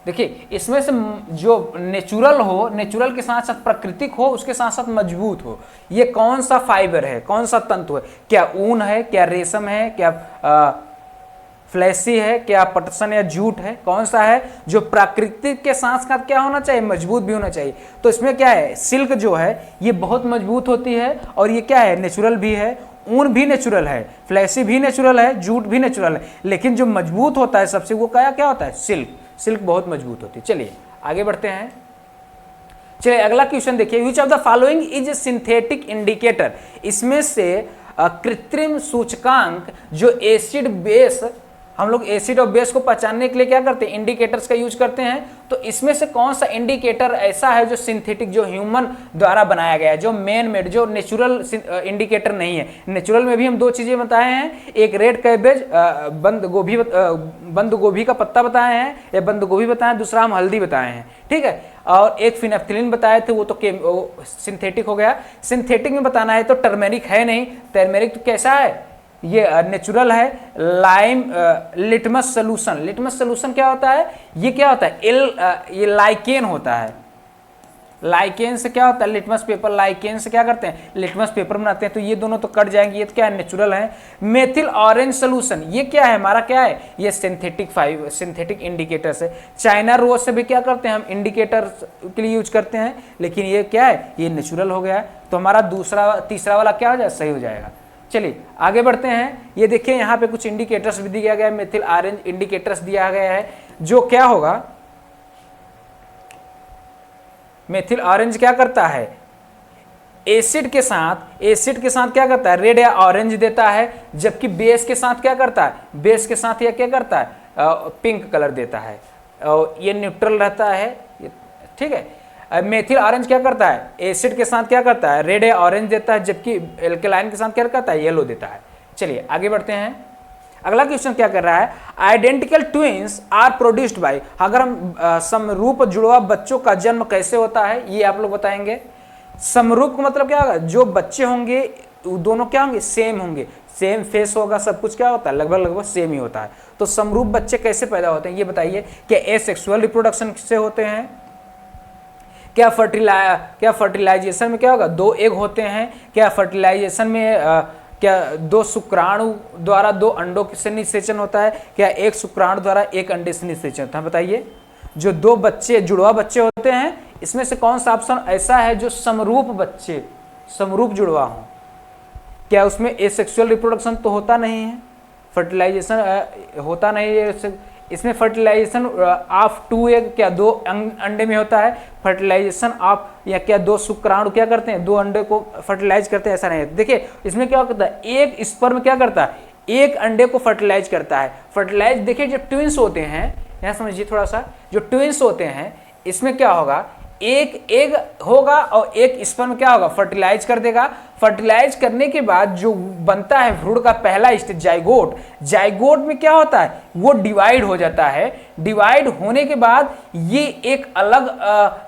देखिए इसमें से जो नेचुरल हो, नेचुरल के साथ साथ प्राकृतिक हो, उसके साथ साथ मजबूत हो, ये कौन सा फाइबर है, कौन सा तंतु है? क्या ऊन है, क्या रेशम है, क्या फ्लैसी है, क्या पटसन या जूट है? कौन सा है जो प्राकृतिक के साथ साथ क्या होना चाहिए, मजबूत भी होना चाहिए? तो इसमें क्या है, सिल्क जो है ये बहुत मजबूत होती है और ये क्या है, नेचुरल भी है। ऊन भी नेचुरल है, फ्लैसी भी नेचुरल है, जूट भी नेचुरल है, लेकिन जो मजबूत होता है सबसे, वो क्या होता है, सिल्क। सिल्क बहुत मजबूत होती है। चलिए आगे बढ़ते हैं। चलिए अगला क्वेश्चन देखिए, which of the following is a synthetic indicator. इसमें से कृत्रिम सूचकांक जो एसिड बेस, हम लोग एसिड और बेस को पहचानने के लिए क्या करते हैं, इंडिकेटर्स का यूज करते हैं। तो इसमें से कौन सा इंडिकेटर ऐसा है जो सिंथेटिक, जो ह्यूमन द्वारा बनाया गया है, जो मैन मेड, जो नेचुरल इंडिकेटर नहीं है। नेचुरल में भी हम दो चीजें बताए हैं, एक रेड कैबेज, बंद गोभी का पत्ता बताए हैं, या बंद गोभी बताए हैं, दूसरा हम हल्दी बताए हैं, ठीक है। और एक फिनेफ्थिलीन बताए थे, वो तो सिंथेटिक हो गया। सिंथेटिक में बताना है तो टर्मेरिक है नहीं, टर्मेरिक तो कैसा है, ये नेचुरल है। Lime, litmus solution, litmus solution क्या होता है, ये क्या होता है, ये लाइकेन होता है। लाइकेन से क्या होता है, लिटमस पेपर, लाइकेन से क्या करते हैं, लिटमस पेपर बनाते हैं। तो ये दोनों तो कट जाएंगे, ये तो क्या है, नेचुरल है। मेथिल ऑरेंज सोल्यूशन, ये क्या है हमारा, क्या है, ये सिंथेटिक इंडिकेटर्स है। चाइना रोज से भी क्या करते हैं हम, इंडिकेटर के लिए यूज करते हैं, लेकिन ये क्या है, ये नेचुरल हो गया। तो हमारा तीसरा वाला क्या हो जाए, सही हो जाएगा। चलिए आगे बढ़ते हैं। ये देखिए यहाँ पे कुछ इंडिकेटर्स भी दिया गया है, मेथिल ऑरेंज इंडिकेटर्स दिया गया है, जो क्या होगा, मेथिल ऑरेंज क्या करता है, एसिड के साथ क्या करता है, रेड या ऑरेंज देता है, जबकि बेस के साथ क्या करता है, बेस के साथ यह क्या करता है, पिंक कलर देता है, और ये न्यूट्रल रहता है, ठीक है। मेथिल ऑरेंज क्या करता है, एसिड के साथ क्या करता है, रेड या ऑरेंज देता है, जबकि एल्केलाइन के साथ क्या करता है, येलो देता है। चलिए आगे बढ़ते हैं। अगला क्वेश्चन क्या कर रहा है, identical twins are produced by. अगर हम समरूप जुड़वा बच्चों का जन्म कैसे होता है, ये आप लोग बताएंगे। समरूप का मतलब क्या होगा, जो बच्चे होंगे दोनों क्या होंगे, सेम होंगे, सेम फेस होगा, सब कुछ क्या होता है, लगभग सेम ही होता है। तो समरूप बच्चे कैसे पैदा होते हैं, ये बताइए। क्या एसेक्सुअल रिप्रोडक्शन से होते हैं, क्या फर्टिलाइजेशन में क्या होगा, दो एग होते हैं, क्या फर्टिलाइजेशन में क्या दो शुक्राणु द्वारा दो अंडों से निषेचन होता है, क्या एक शुक्राणु द्वारा एक अंडे से निषेचन होता है, बताइए। जो दो बच्चे, जुड़वा बच्चे होते हैं, इसमें से कौन सा ऑप्शन ऐसा है जो समरूप बच्चे, समरूप जुड़वा हो? क्या उसमें एसेक्सुअल रिप्रोडक्शन तो होता नहीं है, फर्टिलाइजेशन होता नहीं है, इसमें फर्टिलाइजेशन ऑफ टू एग, क्या दो अंडे में होता है, फर्टिलाइजेशन ऑफ, या क्या दो शुक्राणु क्या करते हैं, दो अंडे को फर्टिलाइज करते हैं, ऐसा नहीं है। देखिए इसमें क्या होता है, एक स्पर्म क्या करता है, एक अंडे को फर्टिलाइज करता है। फर्टिलाइज देखिए, जब ट्विंस होते हैं, यहाँ समझिए थोड़ा सा, जो ट्विंस होते हैं इसमें क्या होगा, एक एग होगा और एक स्पर्म क्या होगा, फर्टिलाइज कर देगा। फर्टिलाइज करने के बाद जो बनता है भ्रूण का पहला स्टेज, जाइगोट, जाइगोट में क्या होता है, वो डिवाइड हो जाता है। डिवाइड होने के बाद ये एक अलग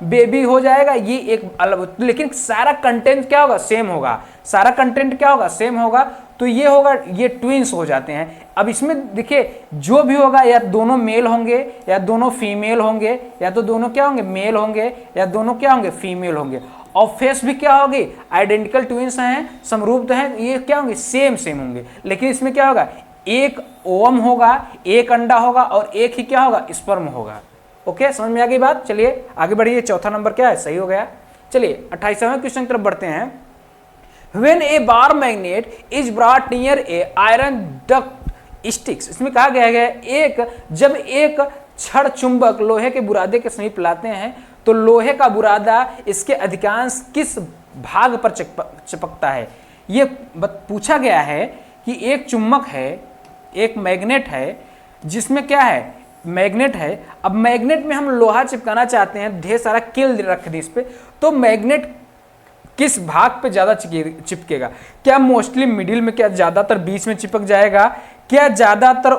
बेबी हो जाएगा, ये एक अलग, लेकिन सारा कंटेंट क्या होगा, सेम होगा, सारा कंटेंट क्या होगा, सेम होगा। तो ये होगा, ये ट्विंस हो जाते हैं। अब इसमें देखिए जो भी होगा, या दोनों मेल होंगे या दोनों फीमेल होंगे, या तो दोनों क्या होंगे, मेल होंगे, या दोनों क्या होंगे, फीमेल होंगे। और फेस भी क्या होगी, आइडेंटिकल ट्विंस हैं, समरूप हैं, ये क्या होंगे, सेम होंगे। लेकिन इसमें क्या होगा, एक ओवम होगा, एक अंडा होगा और एक ही क्या होगा, स्पर्म होगा। ओके, समझ में आ गई बात। चलिए आगे बढ़िए, चौथा नंबर क्या है, सही हो गया। चलिए 28वें क्वेश्चन की तरफ बढ़ते हैं। When a bar magnet is brought near a iron duct sticks, इसमें कहा गया है जब एक छड़ चुंबक लोहे के बुरादे के समीप लाते हैं तो लोहे का बुरादा इसके अधिकांश किस भाग पर चिपकता है। ये पूछा गया है कि एक चुंबक है, एक मैग्नेट है, जिसमें क्या है, मैग्नेट है। अब मैग्नेट में हम लोहा चिपकाना चाहते हैं, ढेर सारा कील रख दी इस पे, तो मैग्नेट किस भाग पे ज़्यादा चिपकेगा? क्या मोस्टली मिडिल में, क्या ज़्यादातर बीच में चिपक जाएगा, क्या ज़्यादातर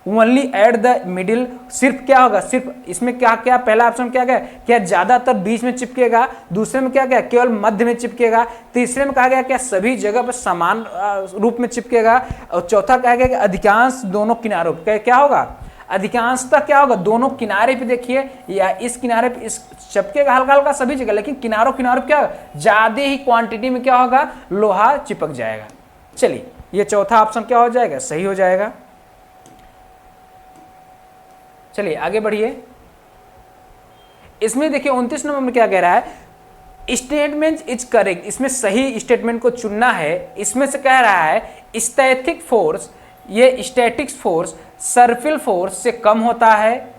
ओनली एट द मिडिल, सिर्फ क्या होगा, सिर्फ इसमें क्या क्या, पहला ऑप्शन क्या गया, क्या ज़्यादातर बीच में चिपकेगा, दूसरे में क्या गया केवल मध्य में चिपकेगा, तीसरे में कहा गया क्या सभी जगह पर समान रूप में चिपकेगा, और चौथा कहा गया कि अधिकांश दोनों किनारों पर क्या होगा, अधिकांशतः क्या होगा दोनों किनारे पे, देखिए या इस किनारे पे इस चिपकेगा हल्का हल्का सभी जगह, लेकिन किनारों किनारों क्या ज्यादा ही क्वांटिटी में क्या होगा लोहा चिपक जाएगा। चलिए ये चौथा ऑप्शन क्या हो जाएगा, सही हो जाएगा। चलिए आगे बढ़िए, इसमें देखिए 29 नंबर में क्या कह रहा है, स्टेटमेंट इज करेक्ट, इसमें सही स्टेटमेंट को चुनना है। इसमें से कह रहा है स्टैटिक फोर्स, ये स्टैटिक फोर्स सर्पिल फोर्स से कम होता है।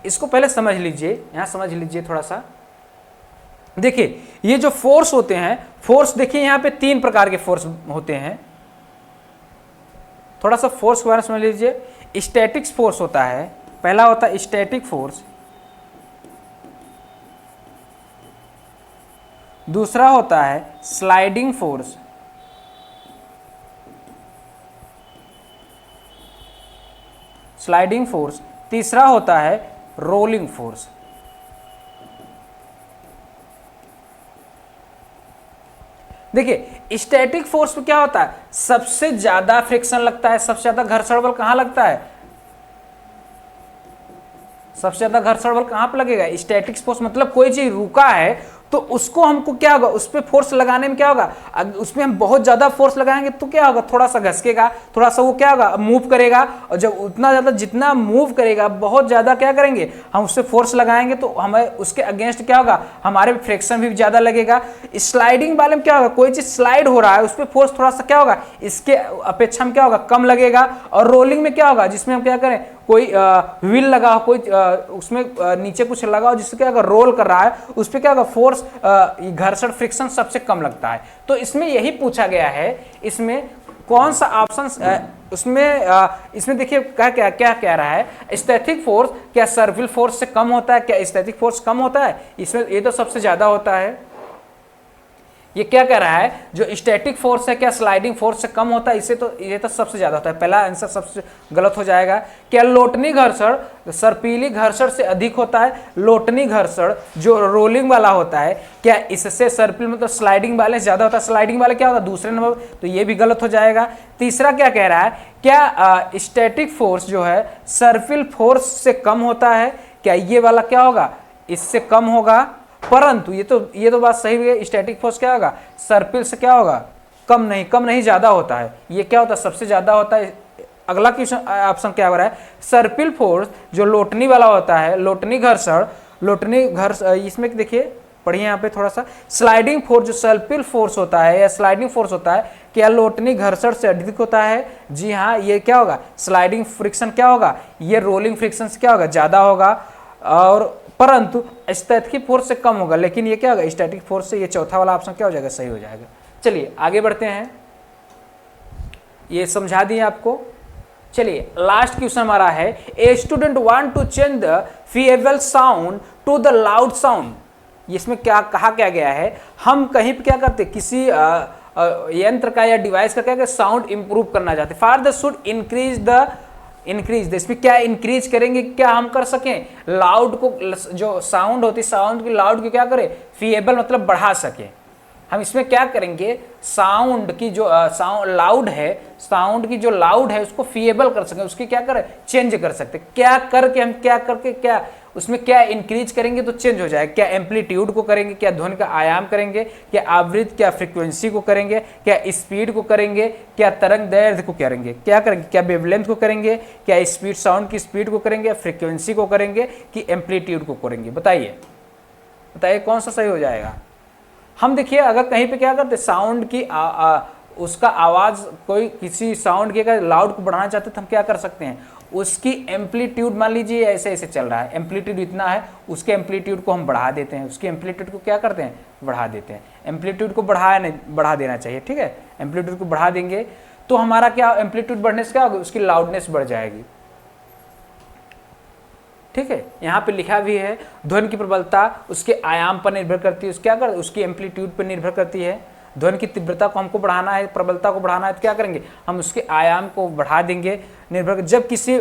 इसको पहले समझ लीजिए, यहां समझ लीजिए थोड़ा सा। देखिए ये जो फोर्स होते हैं, फोर्स देखिए यहां पे 3 प्रकार के फोर्स होते हैं, थोड़ा सा फोर्स के बारे में समझ लीजिए। स्टैटिक फोर्स होता है, पहला होता है स्टैटिक फोर्स, दूसरा होता है स्लाइडिंग फोर्स, स्लाइडिंग फोर्स, तीसरा होता है रोलिंग फोर्स। देखिए स्टैटिक फोर्स में क्या होता है, सबसे ज्यादा फ्रिक्शन लगता है, सबसे ज्यादा घर्षण बल कहां लगता है, सबसे ज्यादा घर्षण बल कहां पर लगेगा, स्टैटिक फोर्स। मतलब कोई चीज रुका है तो उसको हमको क्या होगा, उस पर फोर्स लगाने में क्या होगा, उसमें हम बहुत ज्यादा फोर्स लगाएंगे तो क्या होगा, थोड़ा सा घसकेगा, थोड़ा सा वो क्या होगा मूव करेगा, और जब उतना ज्यादा जितना मूव करेगा बहुत ज्यादा क्या करेंगे हम उससे फोर्स लगाएंगे तो हमें उसके अगेंस्ट क्या होगा, हमारे फ्रिक्शन भी ज्यादा लगेगा। स्लाइडिंग वाले में क्या होगा, कोई चीज स्लाइड हो रहा है उस पर फोर्स थोड़ा सा क्या होगा इसके अपेक्षा में क्या होगा कम लगेगा। और रोलिंग में क्या होगा, जिसमें हम क्या करें, कोई व्हील लगा हो, कोई उसमें नीचे कुछ लगा हो जिससे क्या होगा रोल कर रहा है, उस पर क्या होगा फोर्स घर्षण फ्रिक्शन सबसे कम लगता है। तो इसमें यही पूछा गया है, इसमें कौन सा ऑप्शन, इसमें देखिए क्या क्या क्या कह रहा है, स्टैटिक फोर्स क्या सर्पिल फोर्स से कम होता है, क्या स्टैटिक फोर्स कम होता है, इसमें ये तो सबसे ज्यादा होता है। ये क्या कह रहा है, जो स्टैटिक फोर्स है क्या स्लाइडिंग फोर्स से कम होता है, इसे तो ये तो सबसे ज्यादा होता है, पहला आंसर सबसे गलत हो जाएगा। क्या लोटनी घर्षण सर्पीली घर्षण से अधिक होता है, लोटनी घर्षण जो रोलिंग वाला होता है क्या इससे सर्पिल मतलब स्लाइडिंग वाले ज्यादा होता है, स्लाइडिंग वाले क्या होता है दूसरे नंबर, तो ये भी गलत हो जाएगा। तीसरा क्या कह रहा है, क्या स्टैटिक फोर्स जो है सर्पिल फोर्स से कम होता है, क्या ये वाला क्या होगा इससे कम होगा, परंतु ये तो बात सही है, स्टैटिक फोर्स क्या होगा सर्पिल से क्या होगा कम नहीं ज्यादा होता है, ये क्या होता है सबसे ज्यादा होता है। अगला क्वेश्चन ऑप्शन क्या हो रहा है, सर्पिल फोर्स जो लोटनी वाला होता है, लोटनी घर्षण, इसमें देखिए पढ़िए यहाँ पे थोड़ा सा, स्लाइडिंग फोर्स जो सर्पिल फोर्स होता है या स्लाइडिंग फोर्स होता है क्या लोटनी घर्षण से अधिक होता है, जी हाँ ये क्या होगा स्लाइडिंग फ्रिक्शन क्या होगा ये रोलिंग फ्रिक्शन से क्या होगा ज्यादा होगा, और परंतु स्टैटिक फोर्स से कम होगा, लेकिन ये क्या होगा स्टैटिक फोर्स से, ये चौथा वाला ऑप्शन क्या हो जाएगा सही हो जाएगा। चलिए आगे बढ़ते हैं, ये समझा दिए आपको। चलिए लास्ट क्वेश्चन हमारा है, a student want to change the feeble sound to the loud sound. इसमें क्या कहा गया है, हम कहीं पे क्या करते किसी यंत्र का या डिवाइस का क्या साउंड इंप्रूव करना चाहते, फार शुड इंक्रीज इसमें क्या इंक्रीज करेंगे, क्या हम कर सकें लाउड को, जो साउंड होती साउंड की लाउड की क्या करें फीएबल मतलब बढ़ा सके। हम इसमें क्या करेंगे साउंड की जो साउंड लाउड है, साउंड की जो लाउड है उसको फीएबल कर सकें, उसकी क्या करें चेंज कर सकते, क्या करके हम क्या करके क्या उसमें क्या इंक्रीज करेंगे तो चेंज हो जाएगा, क्या एम्पलीट्यूड को करेंगे, क्या ध्वनि का आयाम करेंगे, क्या आवृत्ति, क्या फ्रीक्वेंसी को करेंगे, क्या स्पीड को करेंगे, क्या तरंग दैर्ध्य को करेंगे, क्या करेंगे, क्या वेवलेंथ को करेंगे, क्या स्पीड साउंड की स्पीड को करेंगे, फ्रीक्वेंसी को करेंगे, कि एम्पलीट्यूड को करेंगे, बताइए कौन सा सही हो जाएगा। हम देखिए अगर कहीं पे क्या करते साउंड की उसका आवाज कोई किसी साउंड के अगर लाउड को बढ़ाना चाहते तो हम क्या कर सकते हैं, उसकी एम्पलीट्यूड मान लीजिए ऐसे ऐसे चल रहा है, एम्पलीट्यूड इतना है, उसके एम्पलीट्यूड को हम बढ़ा देते हैं, उसकी एम्पलीट्यूड को क्या करते हैं बढ़ा देते हैं, एम्पलीट्यूड को बढ़ा देना चाहिए, ठीक है, एम्पलीट्यूड को बढ़ा देंगे तो हमारा क्या एम्पलीट्यूड बढ़ने से क्या होगा उसकी लाउडनेस बढ़ जाएगी। ठीक है, यहाँ पे लिखा भी है ध्वनि की प्रबलता उसके आयाम पर निर्भर करती है, क्या कर उसकी एम्पलीट्यूड पर निर्भर करती है। ध्वनि की तीव्रता को हमको बढ़ाना है, प्रबलता को बढ़ाना है, तो क्या करेंगे हम उसके आयाम को बढ़ा देंगे निर्भर। जब किसी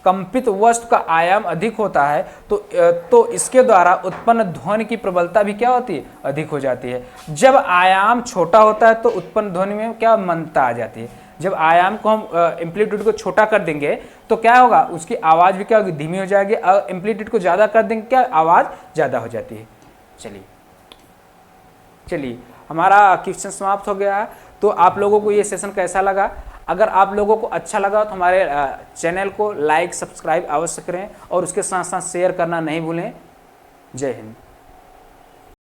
कंपित वस्तु का आयाम अधिक होता है तो इसके द्वारा उत्पन्न ध्वनि की प्रबलता भी क्या होती है, अधिक हो जाती है। जब आयाम छोटा होता है तो उत्पन्न ध्वनि में क्या मंदता आ जाती है। जब आयाम को हम एम्पलीट्यूड को छोटा कर देंगे तो क्या होगा, उसकी आवाज़ भी क्या होगी, धीमी हो जाएगी। एम्पलीट्यूड को ज़्यादा कर देंगे, क्या आवाज़ ज़्यादा हो जाती है। चलिए हमारा क्वेश्चन समाप्त हो गया। तो आप लोगों को ये सेशन कैसा लगा? अगर आप लोगों को अच्छा लगा तो हमारे चैनल को लाइक सब्सक्राइब अवश्य करें और उसके साथ साथ शेयर करना नहीं भूलें। जय हिंद।